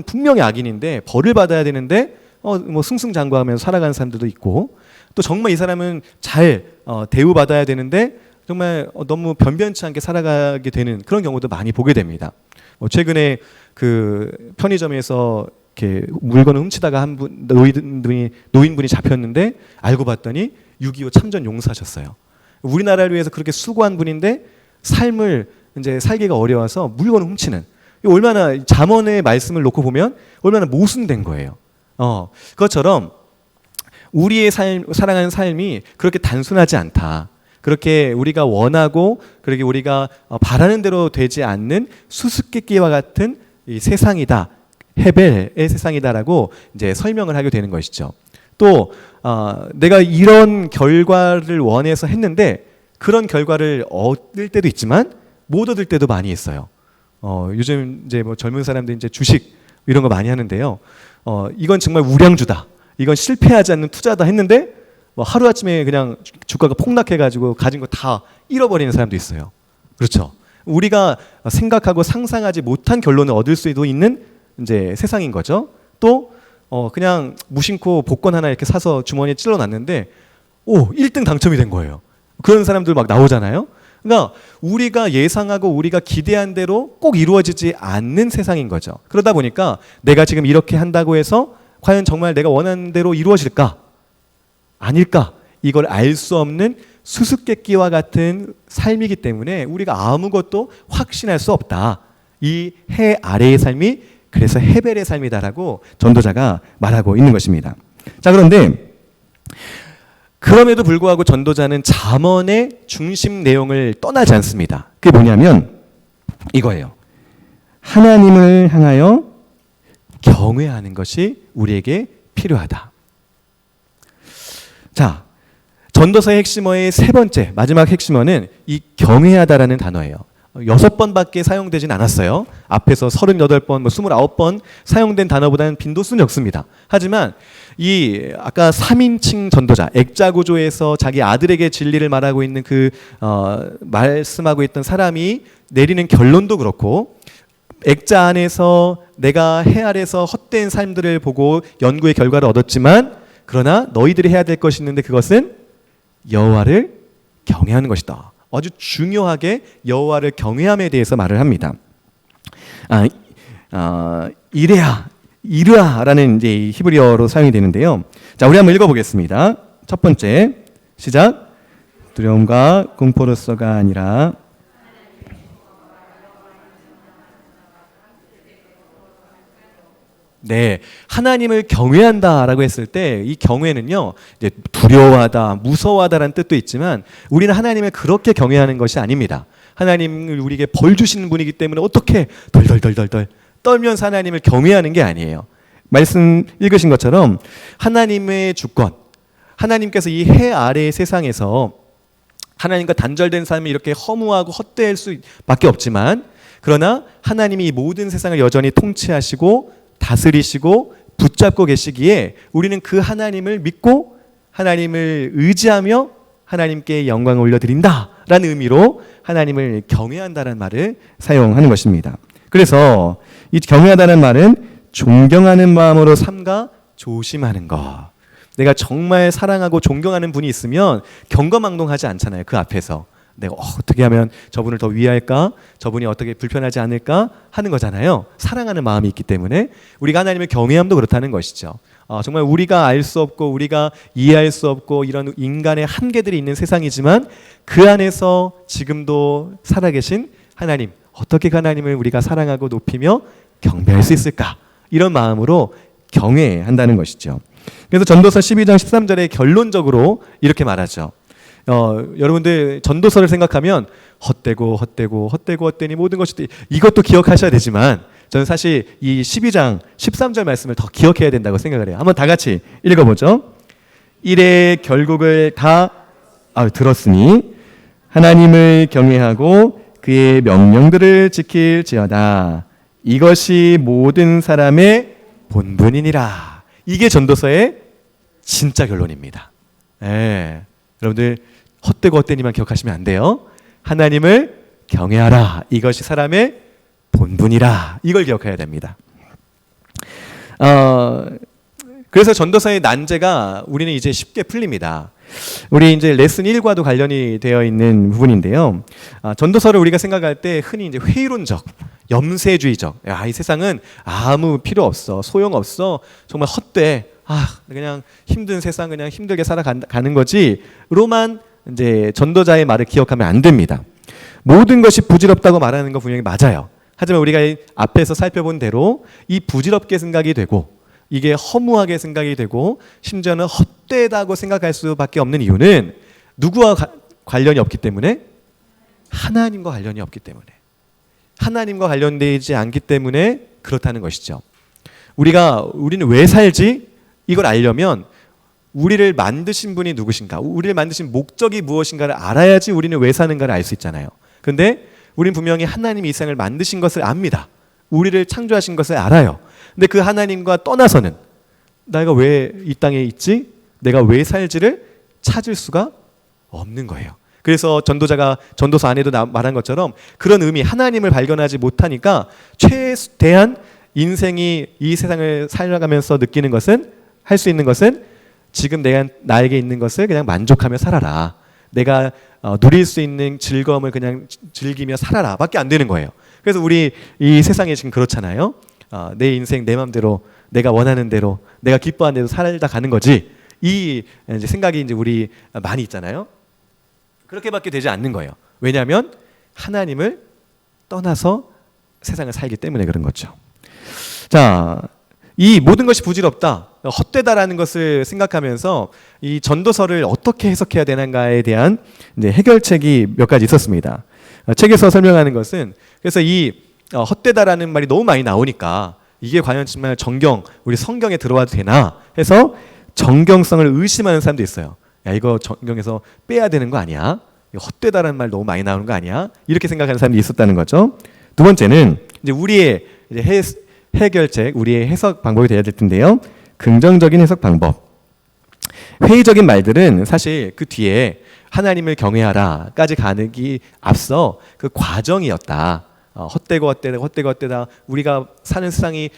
분명히 악인인데 벌을 받아야 되는데 뭐 승승장구하면서 살아가는 사람들도 있고, 또 정말 이 사람은 잘 대우받아야 되는데 정말 너무 변변치 않게 살아가게 되는 그런 경우도 많이 보게 됩니다. 최근에 그 편의점에서 이렇게 물건을 훔치다가 노인분이 잡혔는데 알고 봤더니 6.25 참전 용사셨어요. 우리나라를 위해서 그렇게 수고한 분인데 삶을 이제 살기가 어려워서 물건을 훔치는, 얼마나 잠언의 말씀을 놓고 보면 얼마나 모순된 거예요. 그것처럼 우리의 살아가는 삶이 그렇게 단순하지 않다. 그렇게 우리가 원하고 그렇게 우리가 바라는 대로 되지 않는 수수께끼와 같은 이 세상이다, 헤벨의 세상이다라고 이제 설명을 하게 되는 것이죠. 또 내가 이런 결과를 원해서 했는데 그런 결과를 얻을 때도 있지만 못 얻을 때도 많이 있어요. 요즘 이제 뭐 젊은 사람들 이제 주식 이런 거 많이 하는데요. 이건 정말 우량주다, 이건 실패하지 않는 투자다 했는데 뭐 하루아침에 그냥 주가가 폭락해가지고 가진 거 다 잃어버리는 사람도 있어요. 그렇죠. 우리가 생각하고 상상하지 못한 결론을 얻을 수도 있는 이제 세상인 거죠. 또 그냥 무심코 복권 하나 이렇게 사서 주머니에 찔러놨는데 1등 당첨이 된 거예요. 그런 사람들 막 나오잖아요. 그러니까 우리가 예상하고 우리가 기대한 대로 꼭 이루어지지 않는 세상인 거죠. 그러다 보니까 내가 지금 이렇게 한다고 해서 과연 정말 내가 원하는 대로 이루어질까? 아닐까? 이걸 알 수 없는 수수께끼와 같은 삶이기 때문에 우리가 아무것도 확신할 수 없다. 이 해 아래의 삶이 그래서 헤벨의 삶이다라고 전도자가 말하고 있는 것입니다. 자, 그런데 그럼에도 불구하고 전도자는 잠언의 중심 내용을 떠나지 않습니다. 그게 뭐냐면 이거예요. 하나님을 향하여 경외하는 것이 우리에게 필요하다. 자, 전도서의 핵심어의 세 번째, 마지막 핵심어는 이 경외하다라는 단어예요. 6번밖에 사용되진 않았어요. 앞에서 38번, 29번 사용된 단어보다는 빈도수는 적습니다. 하지만 이 아까 3인칭 전도자, 액자 구조에서 자기 아들에게 진리를 말하고 있는 말씀하고 있던 사람이 내리는 결론도 그렇고 액자 안에서 내가 해 아래서 헛된 삶들을 보고 연구의 결과를 얻었지만 그러나 너희들이 해야 될 것이 있는데 그것은 여호와를 경외하는 것이다. 아주 중요하게 여호와를 경외함에 대해서 말을 합니다. 이르아라는 이제 히브리어로 사용이 되는데요. 자, 우리 한번 읽어보겠습니다. 첫 번째 시작. 두려움과 공포로서가 아니라 네, 하나님을 경외한다라고 했을 때 이 경외는요, 이제 두려워하다, 무서워하다라는 뜻도 있지만 우리는 하나님을 그렇게 경외하는 것이 아닙니다. 하나님을 우리에게 벌 주시는 분이기 때문에 어떻게 덜덜덜덜 떨면서 하나님을 경외하는 게 아니에요. 말씀 읽으신 것처럼 하나님의 주권, 하나님께서 이 해 아래의 세상에서 하나님과 단절된 삶이 이렇게 허무하고 헛되일 수밖에 없지만 그러나 하나님이 이 모든 세상을 여전히 통치하시고 다스리시고 붙잡고 계시기에 우리는 그 하나님을 믿고 하나님을 의지하며 하나님께 영광을 올려드린다라는 의미로 하나님을 경외한다는 말을 사용하는 것입니다. 그래서 이 경외하다는 말은 존경하는 마음으로 삼가 조심하는 것. 내가 정말 사랑하고 존경하는 분이 있으면 경거망동하지 않잖아요. 그 앞에서. 내가 어떻게 하면 저분을 더 위할까? 저분이 어떻게 불편하지 않을까? 하는 거잖아요. 사랑하는 마음이 있기 때문에 우리가 하나님을 경외함도 그렇다는 것이죠. 정말 우리가 알 수 없고 우리가 이해할 수 없고 이런 인간의 한계들이 있는 세상이지만 그 안에서 지금도 살아계신 하나님, 어떻게 하나님을 우리가 사랑하고 높이며 경배할 수 있을까? 이런 마음으로 경외한다는 것이죠. 그래서 전도서 12장 13절에 결론적으로 이렇게 말하죠. 여러분들 전도서를 생각하면 헛되니 모든 것이 이것도 기억하셔야 되지만 저는 사실 이 12장 13절 말씀을 더 기억해야 된다고 생각을 해요. 한번 다 같이 읽어보죠. 일의 결국을 다 들었으니 하나님을 경외하고 그의 명령들을 지킬지어다. 이것이 모든 사람의 본분이니라. 이게 전도서의 진짜 결론입니다. 네. 여러분들 헛되니만 기억하시면 안 돼요. 하나님을 경외하라. 이것이 사람의 본분이라. 이걸 기억해야 됩니다. 그래서 전도서의 난제가 우리는 이제 쉽게 풀립니다. 우리 이제 레슨 1과도 관련이 되어 있는 부분인데요. 전도서를 우리가 생각할 때 흔히 이제 회의론적, 염세주의적. 이 세상은 아무 필요 없어, 소용 없어, 정말 헛돼. 그냥 힘든 세상 그냥 힘들게 살아가는 거지로만 이제 전도자의 말을 기억하면 안 됩니다. 모든 것이 부질없다고 말하는 거 분명히 맞아요. 하지만 우리가 앞에서 살펴본 대로 이 부질없게 생각이 되고 이게 허무하게 생각이 되고 심지어는 헛되다고 생각할 수밖에 없는 이유는 누구와 관련이 없기 때문에 하나님과 관련이 없기 때문에 하나님과 관련되지 않기 때문에 그렇다는 것이죠. 우리는 왜 살지? 이걸 알려면 우리를 만드신 분이 누구신가? 우리를 만드신 목적이 무엇인가를 알아야지 우리는 왜 사는가를 알 수 있잖아요. 그런데 우리는 분명히 하나님이 이 세상을 만드신 것을 압니다. 우리를 창조하신 것을 알아요. 근데 그 하나님과 떠나서는 내가 왜 이 땅에 있지? 내가 왜 살지를 찾을 수가 없는 거예요. 그래서 전도자가 전도서 안에도 말한 것처럼 그런 의미, 하나님을 발견하지 못하니까 최대한 인생이 이 세상을 살아가면서 느끼는 것은 할 수 있는 것은 지금 나에게 있는 것을 그냥 만족하며 살아라. 내가 누릴 수 있는 즐거움을 그냥 즐기며 살아라 밖에 안 되는 거예요. 그래서 우리 이 세상에 지금 그렇잖아요. 내 인생 내 맘대로 내가 원하는 대로 내가 기뻐하는 대로 살다 가는 거지. 이 이제 생각이 이제 우리 많이 있잖아요. 그렇게밖에 되지 않는 거예요. 왜냐하면 하나님을 떠나서 세상을 살기 때문에 그런 거죠. 자, 이 모든 것이 부질없다, 헛되다라는 것을 생각하면서 이 전도서를 어떻게 해석해야 되는가에 대한 이제 해결책이 몇 가지 있었습니다. 책에서 설명하는 것은 그래서 이 헛되다라는 말이 너무 많이 나오니까 이게 과연 정말 정경, 우리 성경에 들어와도 되나 해서 정경성을 의심하는 사람도 있어요. 야, 이거 정경에서 빼야 되는 거 아니야? 헛되다라는 말 너무 많이 나오는 거 아니야? 이렇게 생각하는 사람이 있었다는 거죠. 두 번째는 이제 우리의 이제 해결책, 우리의 해석 방법이 되어야 될 텐데요. 긍정적인 해석 방법. 회의적인 말들은 사실 그 뒤에 하나님을 경외하라까지 가기 앞서 그 과정이었다. 헛되고 헛되다 우리가 사는 세상이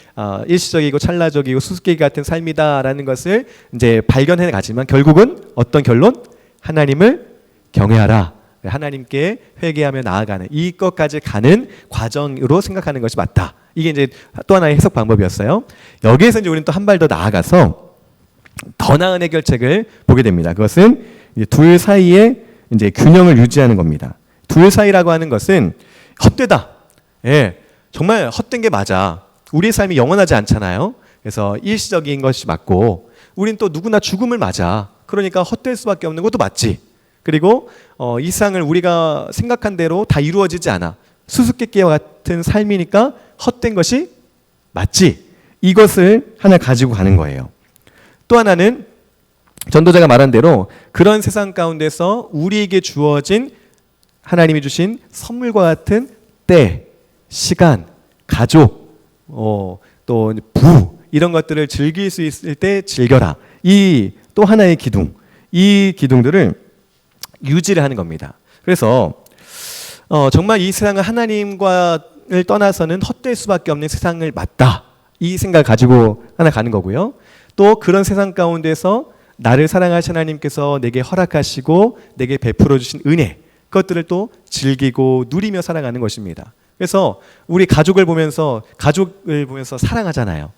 일시적이고 찰나적이고 수수께끼 같은 삶이다라는 것을 이제 발견해 가지만 결국은 어떤 결론? 하나님을 경외하라. 하나님께 회개하며 나아가는 이것까지 가는 과정으로 생각하는 것이 맞다. 이게 이제 또 하나의 해석 방법이었어요. 여기에서 이제 우리는 또 한 발 더 나아가서 더 나은 해결책을 보게 됩니다. 그것은 이제 둘 사이에 이제 균형을 유지하는 겁니다. 둘 사이라고 하는 것은 헛되다. 예, 정말 헛된 게 맞아. 우리의 삶이 영원하지 않잖아요. 그래서 일시적인 것이 맞고, 우린 또 누구나 죽음을 맞아. 그러니까 헛될 수밖에 없는 것도 맞지. 그리고 이 세상을 우리가 생각한 대로 다 이루어지지 않아. 수수께끼와 같은 삶이니까 헛된 것이 맞지. 이것을 하나 가지고 가는 거예요. 또 하나는 전도자가 말한 대로 그런 세상 가운데서 우리에게 주어진 하나님이 주신 선물과 같은 때, 시간, 가족, 또 부 이런 것들을 즐길 수 있을 때 즐겨라. 이 또 하나의 기둥, 이 기둥들을 유지를 하는 겁니다. 그래서 정말 이 세상은 하나님과를 떠나서는 헛될 수밖에 없는 세상을 맞다. 이 생각을 가지고 하나 가는 거고요. 또 그런 세상 가운데서 나를 사랑하신 하나님께서 내게 허락하시고 내게 베풀어 주신 은혜, 그것들을 또 즐기고 누리며 살아가는 것입니다. 그래서 우리 가족을 보면서 사랑하잖아요.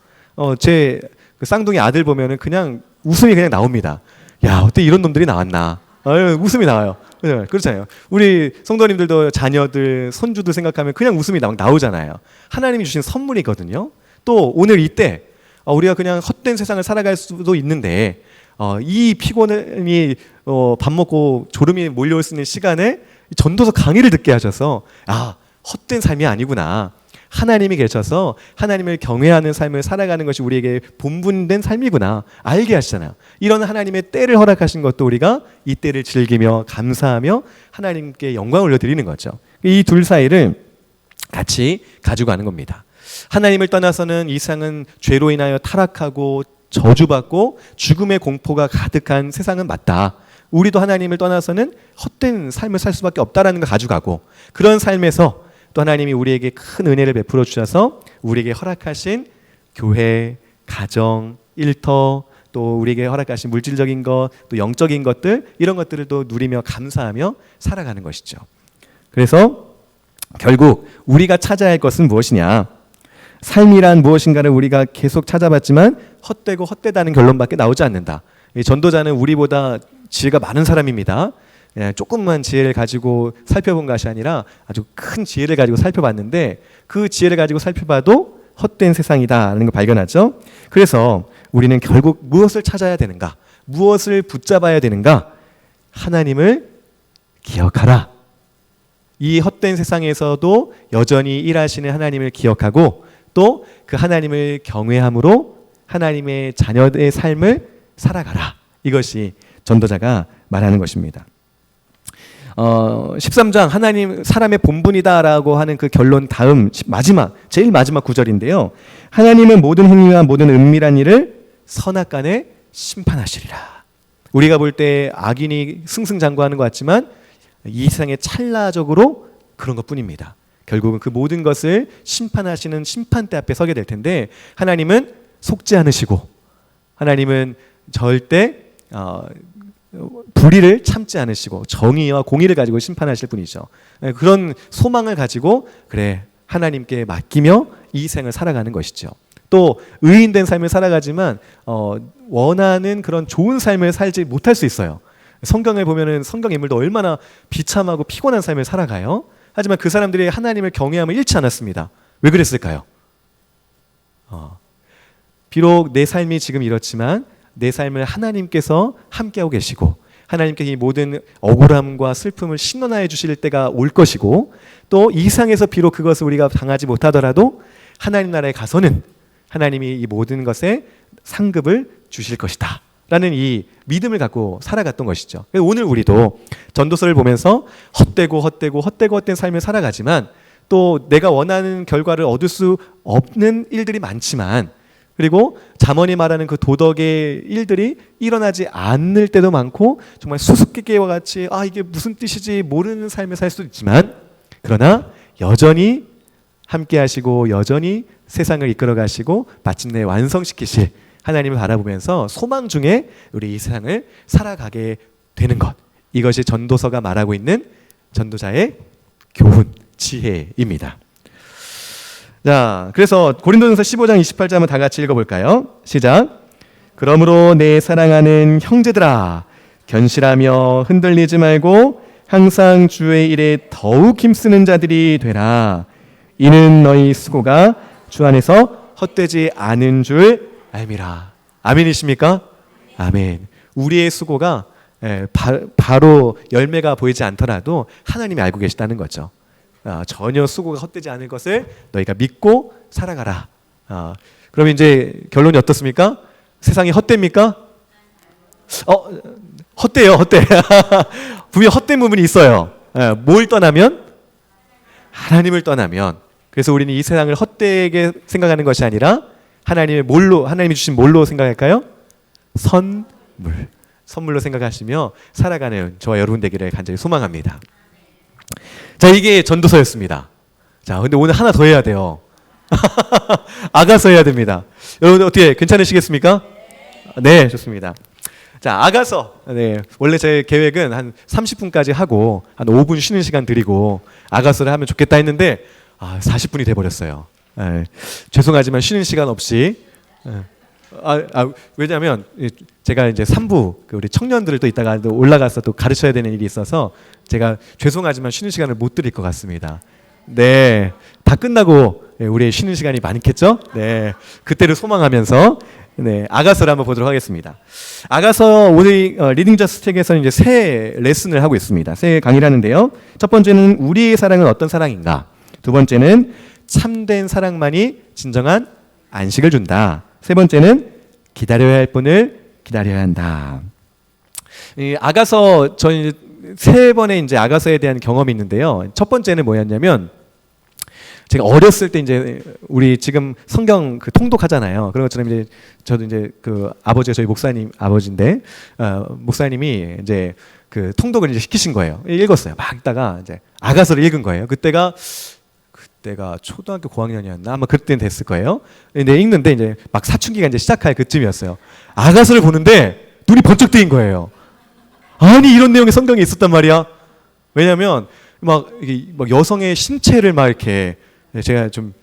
제 그 쌍둥이 아들 보면은 그냥 웃음이 그냥 나옵니다. 야, 어떻게 이런 놈들이 나왔나? 웃음이 나와요. 그렇잖아요. 우리 성도님들도 자녀들, 손주들 생각하면 그냥 웃음이 나오잖아요. 하나님이 주신 선물이거든요. 또 오늘 이때 우리가 그냥 헛된 세상을 살아갈 수도 있는데 이 피곤이 밥 먹고 졸음이 몰려올 수 있는 시간에 전도서 강의를 듣게 하셔서 헛된 삶이 아니구나. 하나님이 계셔서 하나님을 경외하는 삶을 살아가는 것이 우리에게 본분된 삶이구나 알게 하시잖아요. 이런 하나님의 때를 허락하신 것도 우리가 이 때를 즐기며 감사하며 하나님께 영광을 올려드리는 거죠. 이 둘 사이를 같이 가지고 가는 겁니다. 하나님을 떠나서는 이 세상은 죄로 인하여 타락하고 저주받고 죽음의 공포가 가득한 세상은 맞다. 우리도 하나님을 떠나서는 헛된 삶을 살 수밖에 없다라는 걸 가져가고, 그런 삶에서 또 하나님이 우리에게 큰 은혜를 베풀어 주셔서 우리에게 허락하신 교회, 가정, 일터, 또 우리에게 허락하신 물질적인 것, 또 영적인 것들, 이런 것들을 또 누리며 감사하며 살아가는 것이죠. 그래서 결국 우리가 찾아야 할 것은 무엇이냐? 삶이란 무엇인가를 우리가 계속 찾아봤지만 헛되고 헛되다는 결론밖에 나오지 않는다. 이 전도자는 우리보다 지혜가 많은 사람입니다. 조금만 지혜를 가지고 살펴본 것이 아니라 아주 큰 지혜를 가지고 살펴봤는데, 그 지혜를 가지고 살펴봐도 헛된 세상이다라는 걸 발견하죠. 그래서 우리는 결국 무엇을 찾아야 되는가? 무엇을 붙잡아야 되는가? 하나님을 기억하라. 이 헛된 세상에서도 여전히 일하시는 하나님을 기억하고 또 그 하나님을 경외함으로 하나님의 자녀의 삶을 살아가라. 이것이 전도자가 말하는 것입니다. 13장 하나님 사람의 본분이다라고 하는 그 결론 다음 제일 마지막 구절인데요. 하나님은 모든 행위와 모든 은밀한 일을 선악간에 심판하시리라. 우리가 볼 때 악인이 승승장구하는 것 같지만 이 세상에 찰나적으로 그런 것뿐입니다. 결국은 그 모든 것을 심판하시는 심판대 앞에 서게 될 텐데, 하나님은 속지 않으시고 하나님은 절대 불의를 참지 않으시고 정의와 공의를 가지고 심판하실 분이죠. 그런 소망을 가지고 그래 하나님께 맡기며 이 생을 살아가는 것이죠. 또 의인된 삶을 살아가지만 원하는 그런 좋은 삶을 살지 못할 수 있어요. 성경을 보면은 성경 인물도 얼마나 비참하고 피곤한 삶을 살아가요. 하지만 그 사람들이 하나님을 경외함을 잃지 않았습니다. 왜 그랬을까요? 비록 내 삶이 지금 이렇지만 내 삶을 하나님께서 함께하고 계시고 하나님께서 이 모든 억울함과 슬픔을 신원하여 주실 때가 올 것이고 또 이 세상에서 비록 그것을 우리가 당하지 못하더라도 하나님 나라에 가서는 하나님이 이 모든 것에 상급을 주실 것이다 라는 이 믿음을 갖고 살아갔던 것이죠. 오늘 우리도 전도서를 보면서 헛된 삶을 살아가지만 또 내가 원하는 결과를 얻을 수 없는 일들이 많지만 그리고 잠언이 말하는 그 도덕의 일들이 일어나지 않을 때도 많고 정말 수수께끼와 같이 이게 무슨 뜻이지 모르는 삶을 살 수도 있지만 그러나 여전히 함께 하시고 여전히 세상을 이끌어 가시고 마침내 완성시키실 하나님을 바라보면서 소망 중에 우리 이 세상을 살아가게 되는 것, 이것이 전도서가 말하고 있는 전도자의 교훈, 지혜입니다. 자, 그래서 고린도전서 15장 28절 한번 다 같이 읽어볼까요? 시작. 그러므로 내 사랑하는 형제들아 견실하며 흔들리지 말고 항상 주의 일에 더욱 힘쓰는 자들이 되라. 이는 너희 수고가 주 안에서 헛되지 않은 줄 알미라. 아멘이십니까? 아멘. 우리의 수고가 바로 열매가 보이지 않더라도 하나님이 알고 계시다는 거죠. 전혀 수고가 헛되지 않을 것을 너희가 믿고 살아가라. 그럼 이제 결론이 어떻습니까? 세상이 헛됩니까? 헛돼요, 헛돼. 분명 헛된 부분이 있어요. 뭘 떠나면? 하나님을 떠나면. 그래서 우리는 이 세상을 헛되게 생각하는 것이 아니라 하나님이 주신 뭘로 생각할까요? 선물로 생각하시며 살아가는 저와 여러분 되기를 간절히 소망합니다. 자, 이게 전도서였습니다. 자, 근데 오늘 하나 더 해야 돼요. 아가서 해야 됩니다. 여러분 어떻게 괜찮으시겠습니까? 네, 좋습니다. 자, 아가서. 네, 원래 제 계획은 한 30분까지 하고 한 5분 쉬는 시간 드리고 아가서를 하면 좋겠다 했는데 40분이 돼 버렸어요. 죄송하지만 쉬는 시간 없이 왜냐하면 제가 이제 3부 우리 청년들을 또 이따가 또 올라가서 또 가르쳐야 되는 일이 있어서 제가 죄송하지만 쉬는 시간을 못 드릴 것 같습니다. 네, 다 끝나고 우리의 쉬는 시간이 많겠죠? 네, 그때를 소망하면서 아가서를 한번 보도록 하겠습니다. 아가서 오늘 리딩저스 책에서는 이제 새 레슨을 하고 있습니다. 새 강의를 하는데요. 첫 번째는 우리의 사랑은 어떤 사랑인가? 두 번째는 참된 사랑만이 진정한 안식을 준다. 세 번째는 기다려야 할 분을 기다려야 한다. 아가서 저희 세 번의 이제 아가서에 대한 경험이 있는데요. 첫 번째는 뭐였냐면 제가 어렸을 때 이제 우리 지금 성경 그 통독하잖아요. 그런 것처럼 이제 저도 이제 그 아버지가 저희 목사님 아버지인데 목사님이 이제 그 통독을 이제 시키신 거예요. 읽었어요. 막 읽다가 이제 아가서를 읽은 거예요. 그때가 초등학교 고학년이었나 아마 그때는 됐을 거예요. 근데 읽는데 이제 막 사춘기가 이제 시작할 그쯤이었어요. 아가서를 보는데 눈이 번쩍 뜨인 거예요. 아니 이런 내용이 성경에 있었단 말이야. 왜냐하면 막 여성의 신체를 막 이렇게 제가 좀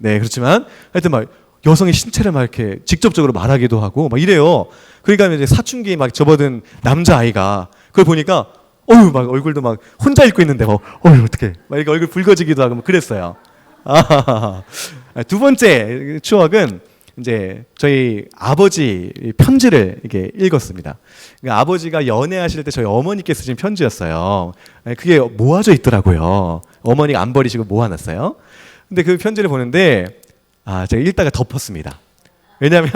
그렇지만 하여튼 막 여성의 신체를 막 이렇게 직접적으로 말하기도 하고 막 이래요. 그러니까 이제 사춘기에 막 접어든 남자 아이가 그걸 보니까 막 얼굴도 막 혼자 읽고 있는데 어떡해 막 이렇게 얼굴 붉어지기도 하고 막 그랬어요. 두 번째 추억은 이제 저희 아버지 편지를 이렇게 읽었습니다. 그러니까 아버지가 연애하실 때 저희 어머니께 쓰신 편지였어요. 그게 모아져 있더라고요. 어머니가 안 버리시고 모아놨어요. 근데 그 편지를 보는데 제가 읽다가 덮었습니다. 왜냐하면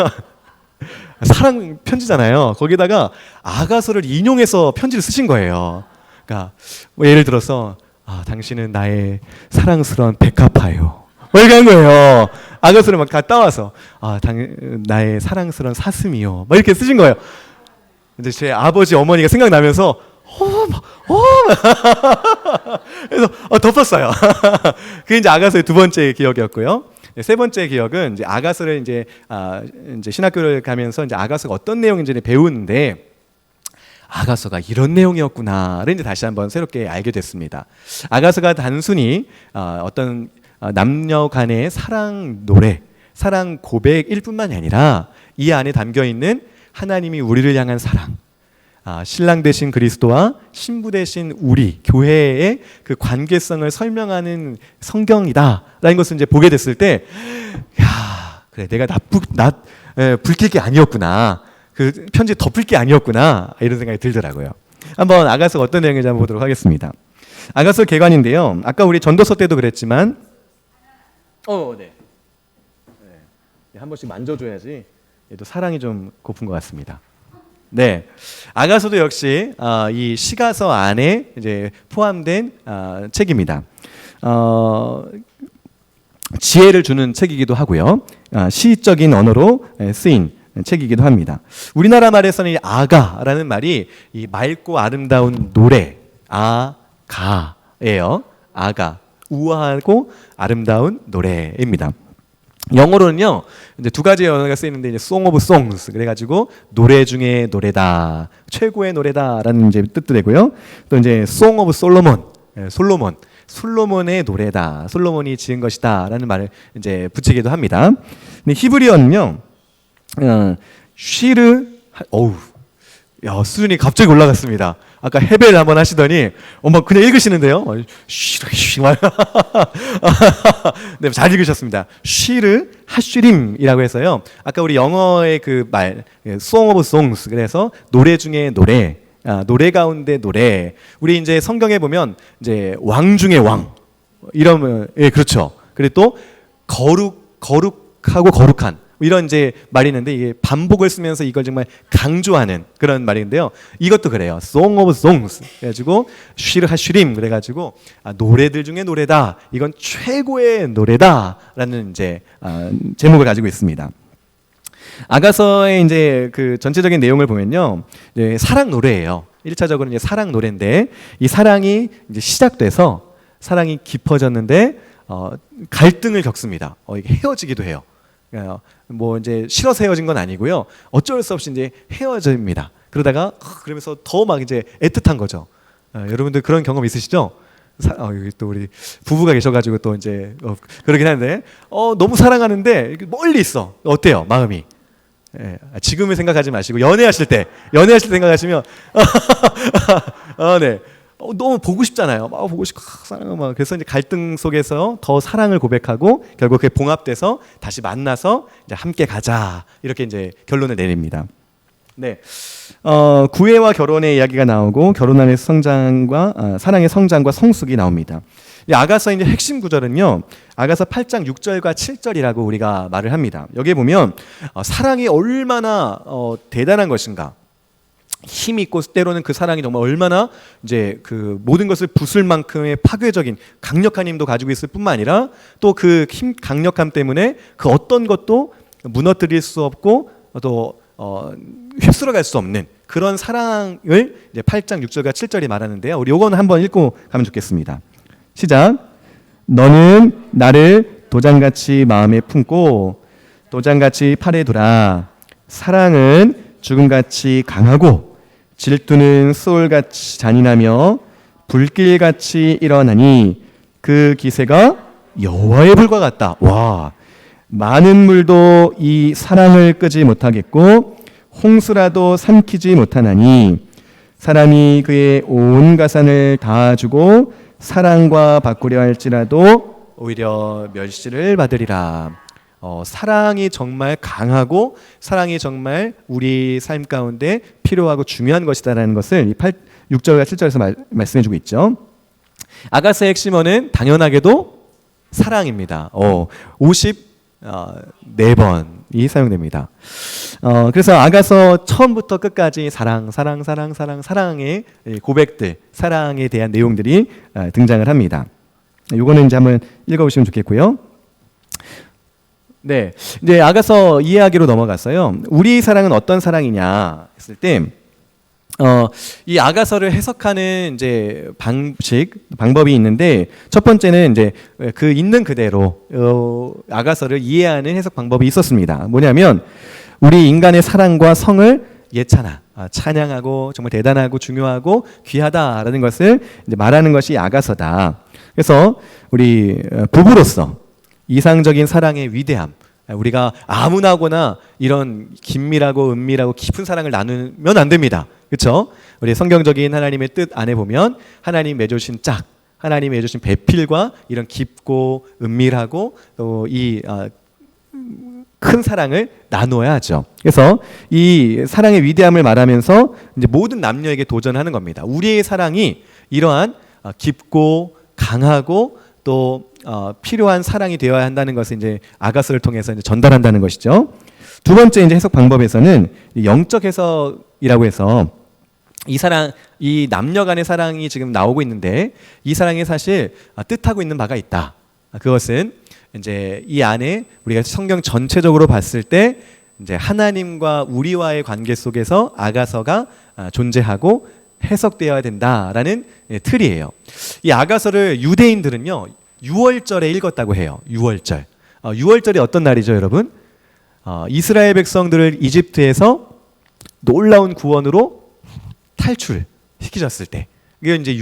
사랑 편지잖아요. 거기다가 아가서를 인용해서 편지를 쓰신 거예요. 그러니까 뭐 예를 들어서 당신은 나의 사랑스러운 백합화요. 뭐 이렇게 한 거예요. 아가서를 막 갖다 와서 나의 사랑스러운 사슴이요. 막 이렇게 쓰신 거예요. 근데 제 아버지 어머니가 생각나면서 그래서 덮었어요. 그게 이제 아가서의 두 번째 기억이었고요. 세 번째 기억은 이제 아가서를 이제 신학교를 가면서 이제 아가서가 어떤 내용인지를 배우는데 아가서가 이런 내용이었구나를 이제 다시 한번 새롭게 알게 됐습니다. 아가서가 단순히 어떤 남녀 간의 사랑 노래, 사랑 고백일 뿐만이 아니라 이 안에 담겨 있는 하나님이 우리를 향한 사랑, 신랑 되신 그리스도와 신부 되신 우리 교회의 그 관계성을 설명하는 성경이다라는 것을 이제 보게 됐을 때, 야, 그래, 내가 불킬 게 아니었구나, 그 편지 덮을 게 아니었구나, 이런 생각이 들더라고요. 한번 아가서 어떤 내용인지 한번 보도록 하겠습니다. 아가서 개관인데요. 아까 우리 전도서 때도 그랬지만, 네. 한 번씩 만져줘야지. 얘도 사랑이 좀 고픈 것 같습니다. 네, 아가서도 역시 이 시가서 안에 이제 포함된 책입니다. 지혜를 주는 책이기도 하고요. 시적인 언어로 쓰인 책이기도 합니다. 우리나라 말에서는 이 아가라는 말이 이 맑고 아름다운 노래, 아가예요. 아가, 우아하고 아름다운 노래입니다. 영어로는요, 이제 두 가지 언어가 쓰이는데, 이제 Song of Songs, 그래가지고 노래 중에 노래다, 최고의 노래다라는 이제 뜻도 되고요. 또 이제 Song of Solomon, 솔로몬의 노래다, 솔로몬이 지은 것이다라는 말을 이제 붙이기도 합니다. 근데 히브리어는요, 야, 수준이 갑자기 올라갔습니다. 아까 헤벨 한번 하시더니 엄마 그냥 읽으시는데요. 네, 잘 읽으셨습니다. 쉬르 하슈림이라고 해서요. 아까 우리 영어의 그 말 Song of Songs, 그래서 노래 중에 노래, 노래 가운데 노래. 우리 이제 성경에 보면 이제 왕 중에 왕 이러면, 예, 그렇죠. 그리고 또 거룩하고 거룩한 이런 이제 말이 있는데, 이게 반복을 쓰면서 이걸 정말 강조하는 그런 말인데요. 이것도 그래요. Song of Songs 그래가지고 쉬르 하슈림, 그래가지고 노래들 중에 노래다, 이건 최고의 노래다라는 이제 제목을 가지고 있습니다. 아가서의 이제 그 전체적인 내용을 보면요, 이제 사랑 노래예요. 1차적으로 이제 사랑 노래인데, 이 사랑이 이제 시작돼서 사랑이 깊어졌는데 갈등을 겪습니다. 이게 헤어지기도 해요. 뭐 이제 싫어서 헤어진 건 아니고요. 어쩔 수 없이 이제 헤어집니다. 그러다가 그러면서 더 막 이제 애틋한 거죠. 여러분들 그런 경험 있으시죠? 여기 또 우리 부부가 계셔가지고 또 이제 그러긴 하는데, 너무 사랑하는데 멀리 있어. 어때요, 마음이? 지금을 생각하지 마시고 연애하실 때 생각하시면 네. 너무 보고 싶잖아요. 막 보고 싶고 사랑하고 막. 그래서 이제 갈등 속에서 더 사랑을 고백하고 결국 그게 봉합돼서 다시 만나서 이제 함께 가자, 이렇게 이제 결론을 내립니다. 네, 구애와 결혼의 이야기가 나오고 결혼 안의 성장과 사랑의 성장과 성숙이 나옵니다. 이 아가서 이제 핵심 구절은요, 아가서 8장 6절과 7절이라고 우리가 말을 합니다. 여기에 보면 사랑이 얼마나 대단한 것인가. 힘이 있고 때로는 그 사랑이 정말 얼마나 이제 그 모든 것을 부술 만큼의 파괴적인 강력한 힘도 가지고 있을 뿐만 아니라, 또 그 힘 강력함 때문에 그 어떤 것도 무너뜨릴 수 없고 또 휩쓸어갈 수 없는 그런 사랑을 이제 8장 6절과 7절이 말하는데요. 우리 요거는 한번 읽고 가면 좋겠습니다. 시작. 너는 나를 도장같이 마음에 품고 도장같이 팔에 두라. 사랑은 죽음같이 강하고 질투는 수월같이 잔인하며 불길같이 일어나니 그 기세가 여호와의 불과 같다. 와, 많은 물도 이 사랑을 끄지 못하겠고 홍수라도 삼키지 못하나니 사람이 그의 온 가산을 다 주고 사랑과 바꾸려 할지라도 오히려 멸시를 받으리라. 사랑이 정말 강하고 사랑이 정말 우리 삶 가운데 필요하고 중요한 것이다라는 것을 이 6절과 7절에서 말씀해주고 있죠. 아가서의 핵심어는 당연하게도 사랑입니다. 54번이 사용됩니다. 그래서 아가서 처음부터 끝까지 사랑의 고백들, 사랑에 대한 내용들이 등장을 합니다. 이거는 이제 한번 읽어보시면 좋겠고요. 네, 이제 아가서 이야기로 넘어갔어요. 우리 사랑은 어떤 사랑이냐 했을 때, 이 아가서를 해석하는 이제 방법이 있는데, 첫 번째는 이제 그 있는 그대로 아가서를 이해하는 해석 방법이 있었습니다. 뭐냐면 우리 인간의 사랑과 성을 예찬하, 찬양하고 정말 대단하고 중요하고 귀하다라는 것을 이제 말하는 것이 아가서다. 그래서 우리 부부로서 이상적인 사랑의 위대함, 우리가 아무나 하거나 이런 긴밀하고 은밀하고 깊은 사랑을 나누면 안 됩니다. 그렇죠? 우리 성경적인 하나님의 뜻 안에 보면 하나님 맺어주신 짝, 하나님이 해주신 배필과 이런 깊고 은밀하고 또 이 큰 사랑을 나눠야 하죠. 그래서 이 사랑의 위대함을 말하면서 이제 모든 남녀에게 도전하는 겁니다. 우리의 사랑이 이러한 깊고 강하고 또 필요한 사랑이 되어야 한다는 것을 이제 아가서를 통해서 이제 전달한다는 것이죠. 두 번째 이제 해석 방법에서는 영적 해석이라고 해서 이 사랑, 이 남녀 간의 사랑이 지금 나오고 있는데 이 사랑이 사실 뜻하고 있는 바가 있다. 그것은 이제 이 안에 우리가 성경 전체적으로 봤을 때 이제 하나님과 우리와의 관계 속에서 아가서가 존재하고 해석되어야 된다라는 틀이에요. 이 아가서를 유대인들은요 6월절에 읽었다고 해요. 6월절. 6월절이 어떤 날이죠, 여러분? 이스라엘 백성들을 이집트에서 놀라운 구원으로 탈출시키셨을 때. 이게 이제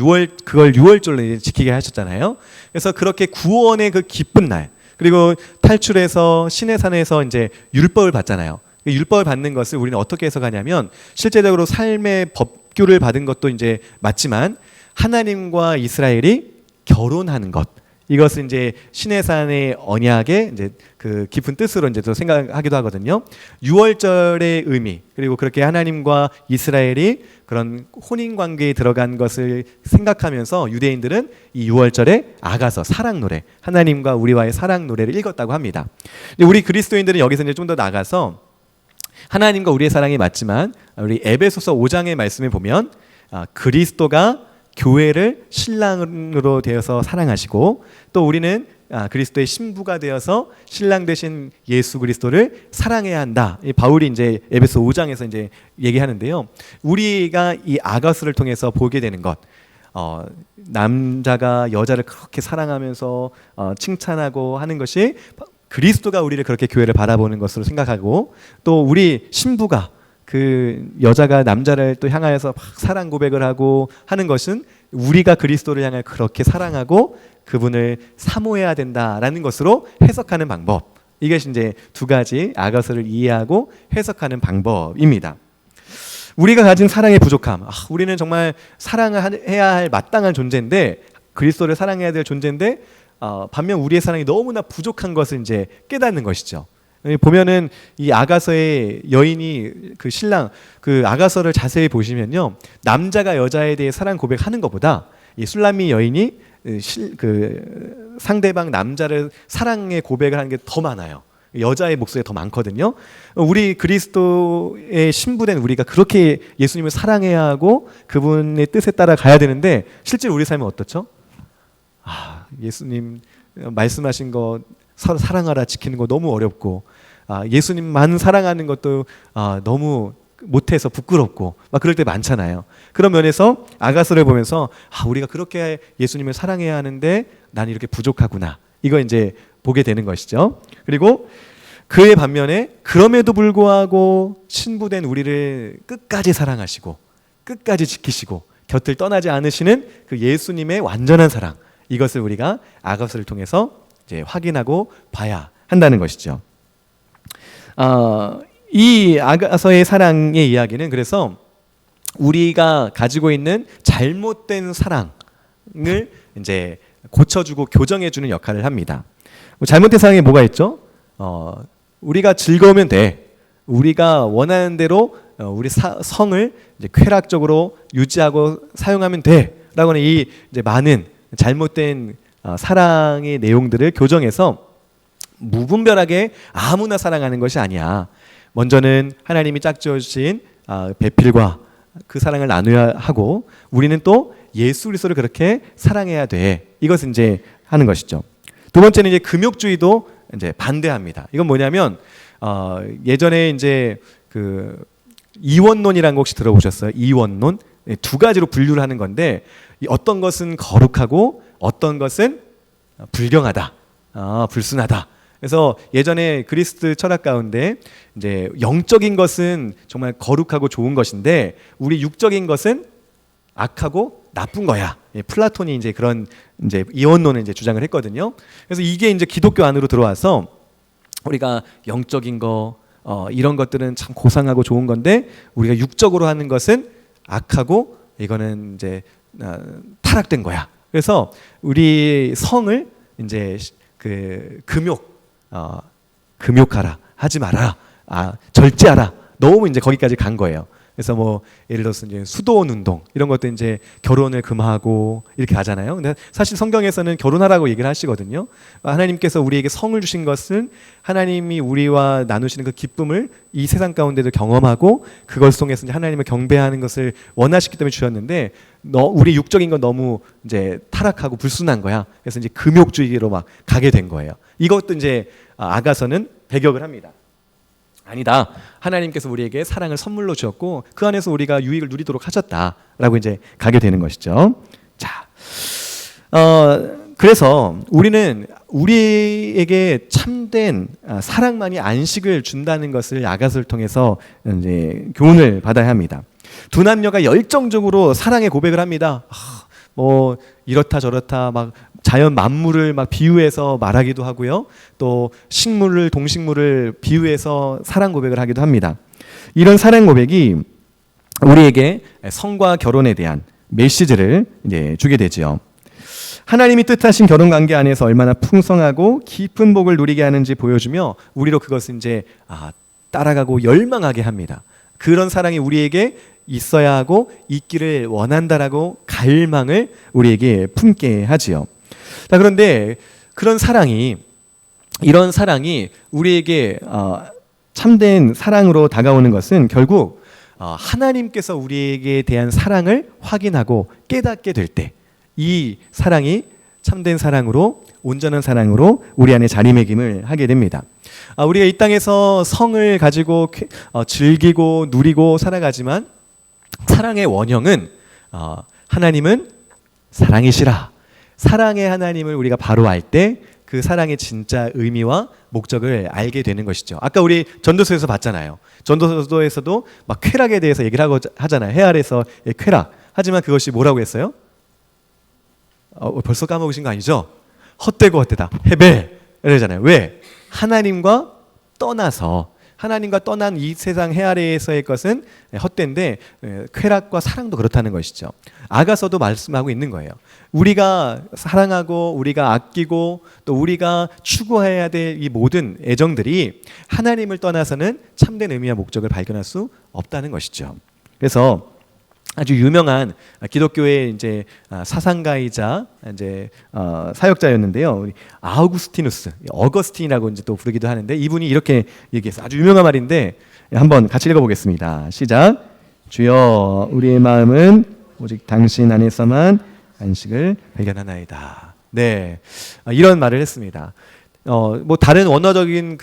그걸 6월절로 지키게 하셨잖아요. 그래서 그렇게 구원의 그 기쁜 날, 그리고 탈출해서 시내산에서 이제 율법을 받잖아요. 율법을 받는 것을 우리는 어떻게 해석하냐면 실제적으로 삶의 법규를 받은 것도 이제 맞지만 하나님과 이스라엘이 결혼하는 것, 이것을 이제 시내산의 언약의 이제 그 깊은 뜻으로 이제 또 생각하기도 하거든요. 6월절의 의미, 그리고 그렇게 하나님과 이스라엘이 그런 혼인 관계에 들어간 것을 생각하면서 유대인들은 이 6월절에 아가서 사랑 노래, 하나님과 우리와의 사랑 노래를 읽었다고 합니다. 근데 우리 그리스도인들은 여기서 이제 좀 더 나가서 하나님과 우리의 사랑이 맞지만 우리 에베소서 5장의 말씀에 보면 그리스도가 교회를 신랑으로 되어서 사랑하시고 또 우리는 그리스도의 신부가 되어서 신랑 되신 예수 그리스도를 사랑해야 한다. 바울이 이제 에베소 5장에서 이제 얘기하는데요. 우리가 이 아가서를 통해서 보게 되는 것, 남자가 여자를 그렇게 사랑하면서 칭찬하고 하는 것이 그리스도가 우리를 그렇게 교회를 바라보는 것으로 생각하고 또 우리 신부가 그 여자가 남자를 또 향하여서 막 사랑 고백을 하고 하는 것은 우리가 그리스도를 향해 그렇게 사랑하고 그분을 사모해야 된다라는 것으로 해석하는 방법. 이것이 이제 두 가지 아가서를 이해하고 해석하는 방법입니다. 우리가 가진 사랑의 부족함. 우리는 정말 사랑을 해야 할 마땅한 존재인데 그리스도를 사랑해야 될 존재인데 반면 우리의 사랑이 너무나 부족한 것을 이제 깨닫는 것이죠. 보면은 이 아가서의 여인이 그 신랑 그 아가서를 자세히 보시면요 남자가 여자에 대해 사랑 고백하는 것보다 이 술람미 여인이 그 상대방 남자를 사랑의 고백을 하는 게 더 많아요. 여자의 목소리가 더 많거든요. 우리 그리스도의 신부된 우리가 그렇게 예수님을 사랑해야 하고 그분의 뜻에 따라 가야 되는데 실제로 우리 삶은 어떻죠? 예수님 말씀하신 거 서로 사랑하라 지키는 거 너무 어렵고 예수님만 사랑하는 것도 너무 못해서 부끄럽고 막 그럴 때 많잖아요. 그런 면에서 아가서를 보면서 우리가 그렇게 예수님을 사랑해야 하는데 난 이렇게 부족하구나. 이거 이제 보게 되는 것이죠. 그리고 그의 반면에 그럼에도 불구하고 신부된 우리를 끝까지 사랑하시고 끝까지 지키시고 곁을 떠나지 않으시는 그 예수님의 완전한 사랑, 이것을 우리가 아가서를 통해서 이제 확인하고 봐야 한다는 것이죠. 이 아가서의 사랑의 이야기는 그래서 우리가 가지고 있는 잘못된 사랑을 이제 고쳐주고 교정해주는 역할을 합니다. 잘못된 사랑에 뭐가 있죠? 우리가 즐거우면 돼. 우리가 원하는 대로 우리 성을 이제 쾌락적으로 유지하고 사용하면 돼. 라고는 이 이제 많은 잘못된 사랑의 내용들을 교정해서 무분별하게 아무나 사랑하는 것이 아니야. 먼저는 하나님이 짝지어 주신 배필과 그 사랑을 나누어야 하고 우리는 또 예수 그리스도를 그렇게 사랑해야 돼. 이것을 이제 하는 것이죠. 두 번째는 이제 금욕주의도 이제 반대합니다. 이건 뭐냐면 예전에 이제 그 이원론이라는 거 혹시 들어보셨어요? 이원론? 두 가지로 분류를 하는 건데 어떤 것은 거룩하고 어떤 것은 불경하다, 불순하다. 그래서 예전에 그리스 철학 가운데 이제 영적인 것은 정말 거룩하고 좋은 것인데 우리 육적인 것은 악하고 나쁜 거야. 플라톤이 이제 그런 이제 이원론을 이제 주장을 했거든요. 그래서 이게 이제 기독교 안으로 들어와서 우리가 영적인 거 이런 것들은 참 고상하고 좋은 건데 우리가 육적으로 하는 것은 악하고 이거는 이제 타락된 거야. 그래서 우리 성을 이제 그 금욕하라, 하지 마라, 절제하라. 너무 이제 거기까지 간 거예요. 그래서 뭐 예를 들어서 이제 수도원 운동 이런 것도 이제 결혼을 금하고 이렇게 하잖아요. 근데 사실 성경에서는 결혼하라고 얘기를 하시거든요. 하나님께서 우리에게 성을 주신 것은 하나님이 우리와 나누시는 그 기쁨을 이 세상 가운데도 경험하고 그걸 통해서 이제 하나님을 경배하는 것을 원하시기 때문에 주셨는데 우리 육적인 건 너무 이제 타락하고 불순한 거야. 그래서 이제 금욕주의로 막 가게 된 거예요. 이것도 이제 아가서는 배격을 합니다. 아니다. 하나님께서 우리에게 사랑을 선물로 주었고 그 안에서 우리가 유익을 누리도록 하셨다라고 이제 가게 되는 것이죠. 자, 그래서 우리는 우리에게 참된 사랑만이 안식을 준다는 것을 아가서를 통해서 이제 교훈을 받아야 합니다. 두 남녀가 열정적으로 사랑의 고백을 합니다. 뭐 이렇다 저렇다 막 자연 만물을 막 비유해서 말하기도 하고요. 또 식물을 동식물을 비유해서 사랑 고백을 하기도 합니다. 이런 사랑 고백이 우리에게 성과 결혼에 대한 메시지를 이제 주게 되지요. 하나님이 뜻하신 결혼 관계 안에서 얼마나 풍성하고 깊은 복을 누리게 하는지 보여주며 우리로 그것을 이제 따라가고 열망하게 합니다. 그런 사랑이 우리에게 있어야 하고 있기를 원한다라고 갈망을 우리에게 품게 하지요. 자, 그런데 이런 사랑이 우리에게 참된 사랑으로 다가오는 것은 결국 하나님께서 우리에게 대한 사랑을 확인하고 깨닫게 될 때 이 사랑이 참된 사랑으로 온전한 사랑으로 우리 안에 자리매김을 하게 됩니다. 우리가 이 땅에서 성을 가지고 즐기고 누리고 살아가지만 사랑의 원형은 하나님은 사랑이시라. 사랑의 하나님을 우리가 바로 알 때 그 사랑의 진짜 의미와 목적을 알게 되는 것이죠. 아까 우리 전도서에서 봤잖아요. 전도서에서도 막 쾌락에 대해서 얘기를 하잖아요. 해 아래서의 쾌락. 하지만 그것이 뭐라고 했어요? 벌써 까먹으신 거 아니죠? 헛되고 헛되다. 헤벨. 이러잖아요. 왜? 하나님과 떠난 이 세상 해 아래에서의 것은 헛된데 쾌락과 사랑도 그렇다는 것이죠. 아가서도 말씀하고 있는 거예요. 우리가 사랑하고 우리가 아끼고 또 우리가 추구해야 될 이 모든 애정들이 하나님을 떠나서는 참된 의미와 목적을 발견할 수 없다는 것이죠. 그래서 아주 유명한 기독교의 이제 사상가이자 이제 사역자였는데요. 우리 어거스틴이라고 이제 또 부르기도 하는데 이분이 이렇게 얘기했어요. 아주 유명한 말인데 한번 같이 읽어보겠습니다. 시작. 주여, 우리의 마음은 오직 당신 안에서만 안식을 발견하나이다. 네, 이런 말을 했습니다. 뭐 다른 원어적인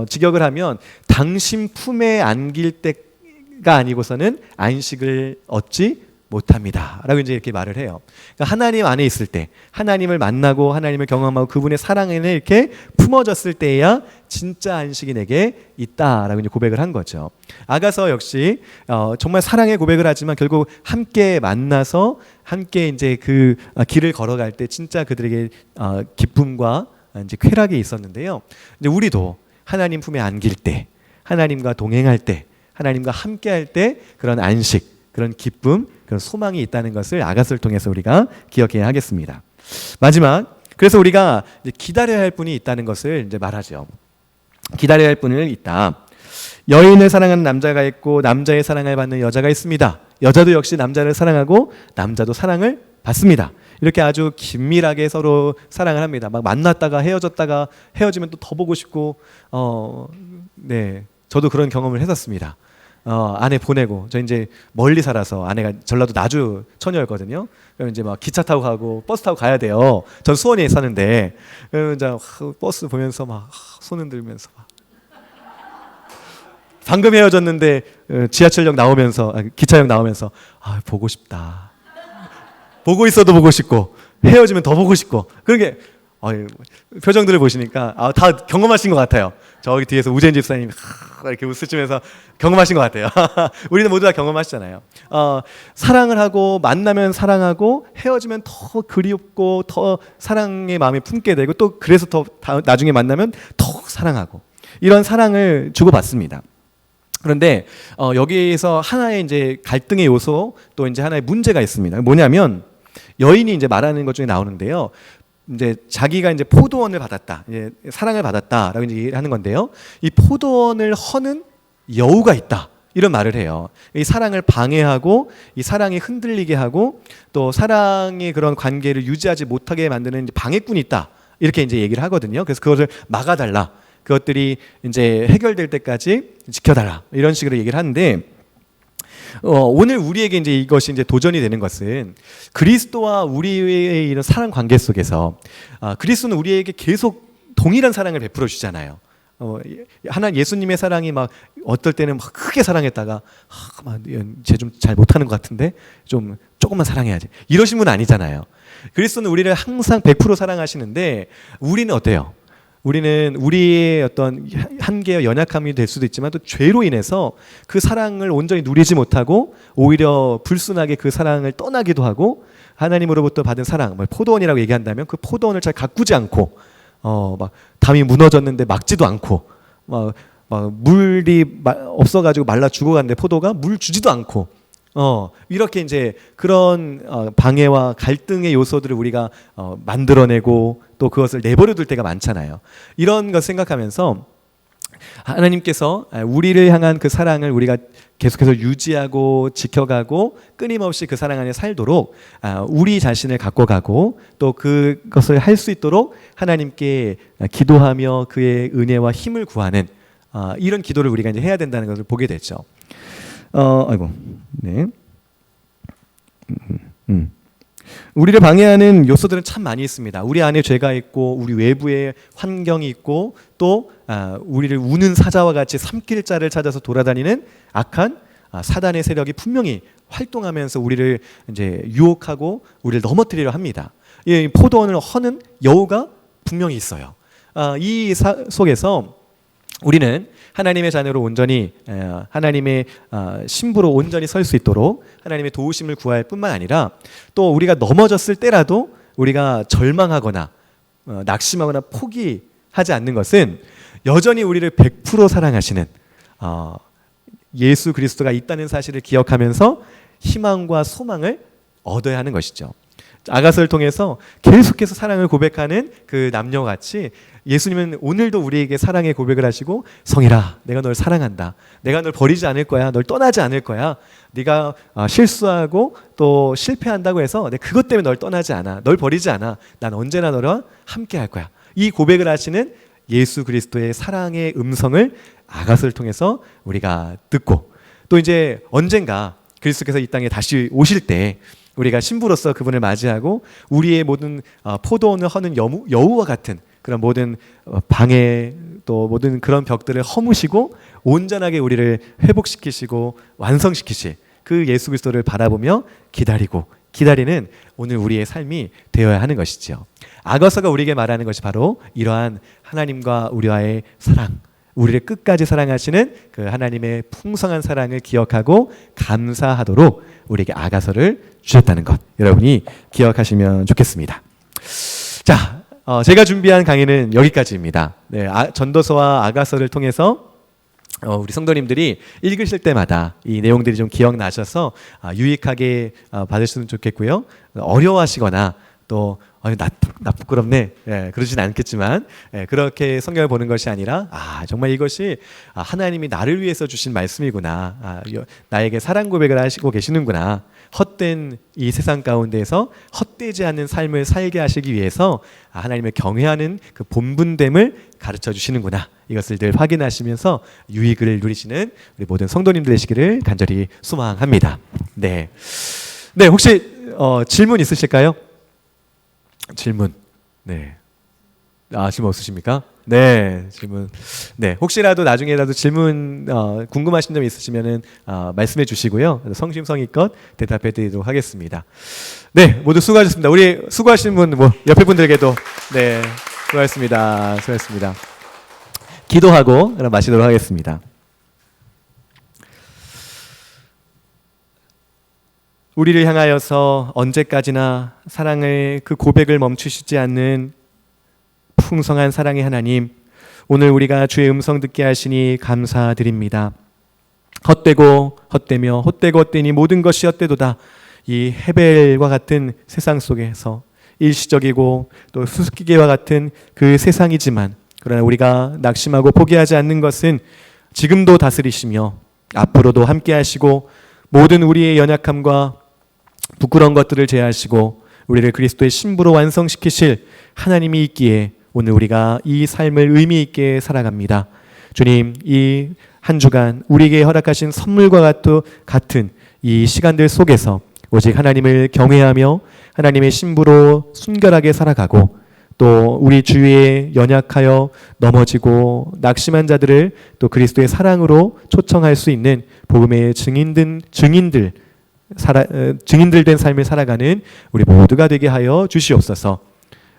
직역을 하면 당신 품에 안길 때가 아니고서는 안식을 얻지 못합니다. 라고 이제 이렇게 말을 해요. 그러니까 하나님 안에 있을 때, 하나님을 만나고 하나님을 경험하고 그분의 사랑에 이렇게 품어졌을 때야 진짜 안식이 내게 있다라고 이제 고백을 한 거죠. 아가서 역시 정말 사랑의 고백을 하지만 결국 함께 만나서 함께 이제 그 길을 걸어갈 때 진짜 그들에게 기쁨과 이제 쾌락이 있었는데요. 이제 우리도 하나님 품에 안길 때, 하나님과 동행할 때, 하나님과 함께할 때 그런 안식, 그런 기쁨, 그런 소망이 있다는 것을 아가서를 통해서 우리가 기억해야 하겠습니다. 마지막, 그래서 우리가 이제 기다려야 할 분이 있다는 것을 이제 말하죠. 기다려야 할 분은 있다. 여인을 사랑하는 남자가 있고 남자의 사랑을 받는 여자가 있습니다. 여자도 역시 남자를 사랑하고 남자도 사랑을 받습니다. 이렇게 아주 긴밀하게 서로 사랑을 합니다. 막 만났다가 헤어졌다가 헤어지면 또 더 보고 싶고, 네, 저도 그런 경험을 했었습니다. 아내 보내고 저 이제 멀리 살아서 아내가 전라도 나주 처녀였거든요. 그럼 이제 막 기차 타고 가고 버스 타고 가야 돼요. 전 수원에 사는데 이제 버스 보면서 막 손 흔들면서 막 방금 헤어졌는데 지하철역 나오면서 기차역 나오면서 보고 싶다. 보고 있어도 보고 싶고 헤어지면 더 보고 싶고 그런 게 표정들을 보시니까 다 경험하신 것 같아요. 저기 뒤에서 우재인 집사님이 이렇게 웃으시면서 경험하신 것 같아요. 우리는 모두 다 경험하시잖아요. 사랑을 하고 만나면 사랑하고 헤어지면 더 그리웠고 더 사랑의 마음이 품게 되고 또 그래서 더 나중에 만나면 더욱 사랑하고 이런 사랑을 주고받습니다. 그런데 여기에서 하나의 이제 갈등의 요소 또 이제 하나의 문제가 있습니다. 뭐냐면 여인이 이제 말하는 것 중에 나오는데요. 이제 자기가 이제 포도원을 받았다, 이제 사랑을 받았다라고 이제 얘기를 하는 건데요. 이 포도원을 허는 여우가 있다 이런 말을 해요. 이 사랑을 방해하고 이 사랑이 흔들리게 하고 또 사랑의 그런 관계를 유지하지 못하게 만드는 방해꾼이 있다 이렇게 이제 얘기를 하거든요. 그래서 그것을 막아달라, 그것들이 이제 해결될 때까지 지켜달라 이런 식으로 얘기를 하는데. 오늘 우리에게 이제 이것이 이제 도전이 되는 것은 그리스도와 우리의 이런 사랑 관계 속에서 그리스도는 우리에게 계속 동일한 사랑을 베풀어 주잖아요. 하나 예수님의 사랑이 막 어떨 때는 막 크게 사랑했다가 쟤 좀 잘 못하는 것 같은데 좀 조금만 사랑해야지 이러신 분 아니잖아요. 그리스도는 우리를 항상 100% 사랑하시는데 우리는 어때요? 우리는 우리의 어떤 한계와 연약함이 될 수도 있지만 또 죄로 인해서 그 사랑을 온전히 누리지 못하고 오히려 불순하게 그 사랑을 떠나기도 하고 하나님으로부터 받은 사랑, 포도원이라고 얘기한다면 그 포도원을 잘 가꾸지 않고 막 담이 무너졌는데 막지도 않고 막 물이 없어가지고 말라 죽어갔는데 포도가 물 주지도 않고 이렇게 이제 그런 방해와 갈등의 요소들을 우리가 만들어내고 또 그것을 내버려 둘 때가 많잖아요. 이런 것 생각하면서 하나님께서 우리를 향한 그 사랑을 우리가 계속해서 유지하고 지켜가고 끊임없이 그 사랑 안에 살도록 우리 자신을 갖고 가고 또 그것을 할 수 있도록 하나님께 기도하며 그의 은혜와 힘을 구하는 이런 기도를 우리가 이제 해야 된다는 것을 보게 되죠. 네. 우리를 방해하는 요소들은 참 많이 있습니다. 우리 안에 죄가 있고 우리 외부에 환경이 있고 또 우리를 우는 사자와 같이 삼킬 자를 찾아서 돌아다니는 악한 사단의 세력이 분명히 활동하면서 우리를 이제 유혹하고 우리를 넘어뜨리려 합니다. 이 포도원을 허는 여우가 분명히 있어요. 이 속에서 우리는 하나님의 자녀로 온전히 하나님의 신부로 온전히 설 수 있도록 하나님의 도우심을 구할 뿐만 아니라 또 우리가 넘어졌을 때라도 우리가 절망하거나 낙심하거나 포기하지 않는 것은 여전히 우리를 100% 사랑하시는 예수 그리스도가 있다는 사실을 기억하면서 희망과 소망을 얻어야 하는 것이죠. 아가서를 통해서 계속해서 사랑을 고백하는 그 남녀와 같이 예수님은 오늘도 우리에게 사랑의 고백을 하시고 성일아 내가 널 사랑한다. 내가 널 버리지 않을 거야. 널 떠나지 않을 거야. 네가 실수하고 또 실패한다고 해서 내가 그것 때문에 널 떠나지 않아. 널 버리지 않아. 난 언제나 너와 함께 할 거야. 이 고백을 하시는 예수 그리스도의 사랑의 음성을 아가서를 통해서 우리가 듣고 또 이제 언젠가 그리스도께서 이 땅에 다시 오실 때 우리가 신부로서 그분을 맞이하고 우리의 모든 포도원을 허는 여우와 같은 그런 모든 방해 또 모든 그런 벽들을 허무시고 온전하게 우리를 회복시키시고 완성시키실 그 예수 그리스도를 바라보며 기다리는 오늘 우리의 삶이 되어야 하는 것이죠. 아가서가 우리에게 말하는 것이 바로 이러한 하나님과 우리와의 사랑, 우리를 끝까지 사랑하시는 그 하나님의 풍성한 사랑을 기억하고 감사하도록 우리에게 아가서를 주셨다는 것 여러분이 기억하시면 좋겠습니다. 자, 제가 준비한 강의는 여기까지입니다. 네, 전도서와 아가서를 통해서 우리 성도님들이 읽으실 때마다 이 내용들이 좀 기억나셔서 유익하게 받으시면 좋겠고요. 어려워하시거나 또 나 부끄럽네. 그러진 않겠지만 그렇게 성경을 보는 것이 아니라 정말 이것이 하나님이 나를 위해서 주신 말씀이구나. 나에게 사랑 고백을 하시고 계시는구나. 헛된 이 세상 가운데에서 헛되지 않는 삶을 살게 하시기 위해서 하나님을 경외하는 그 본분됨을 가르쳐 주시는구나. 이것을 늘 확인하시면서 유익을 누리시는 우리 모든 성도님들 되시기를 간절히 소망합니다. 네, 혹시 질문 있으실까요? 질문. 네. 질문 없으십니까? 네, 질문. 네, 혹시라도 나중에라도 질문 궁금하신 점 있으시면은 말씀해 주시고요. 성심성의껏 대답해 드리도록 하겠습니다. 네, 모두 수고하셨습니다. 우리 수고하신 분 뭐 옆에 분들에게도 네, 수고하셨습니다. 수고하셨습니다. 기도하고 그럼 마치도록 하겠습니다. 우리를 향하여서 언제까지나 사랑을 그 고백을 멈추시지 않는 풍성한 사랑의 하나님, 오늘 우리가 주의 음성 듣게 하시니 감사드립니다. 헛되고 헛되며 헛되고 헛되니 모든 것이 헛되도다. 이 헤벨과 같은 세상 속에서 일시적이고 또 수수께끼와 같은 그 세상이지만, 그러나 우리가 낙심하고 포기하지 않는 것은 지금도 다스리시며 앞으로도 함께 하시고 모든 우리의 연약함과 부끄러운 것들을 제하시고 우리를 그리스도의 신부로 완성시키실 하나님이 있기에 오늘 우리가 이 삶을 의미 있게 살아갑니다. 주님, 이 한 주간 우리에게 허락하신 선물과 같은 이 시간들 속에서 오직 하나님을 경외하며 하나님의 신부로 순결하게 살아가고 또 우리 주위에 연약하여 넘어지고 낙심한 자들을 또 그리스도의 사랑으로 초청할 수 있는 복음의 증인들 된 삶을 살아가는 우리 모두가 되게 하여 주시옵소서.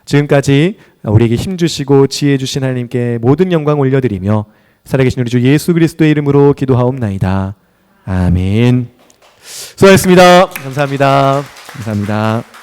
지금까지 우리에게 힘 주시고 지혜 주신 하나님께 모든 영광 올려드리며 살아계신 우리 주 예수 그리스도의 이름으로 기도하옵나이다. 아멘. 수고하셨습니다. 감사합니다. 감사합니다.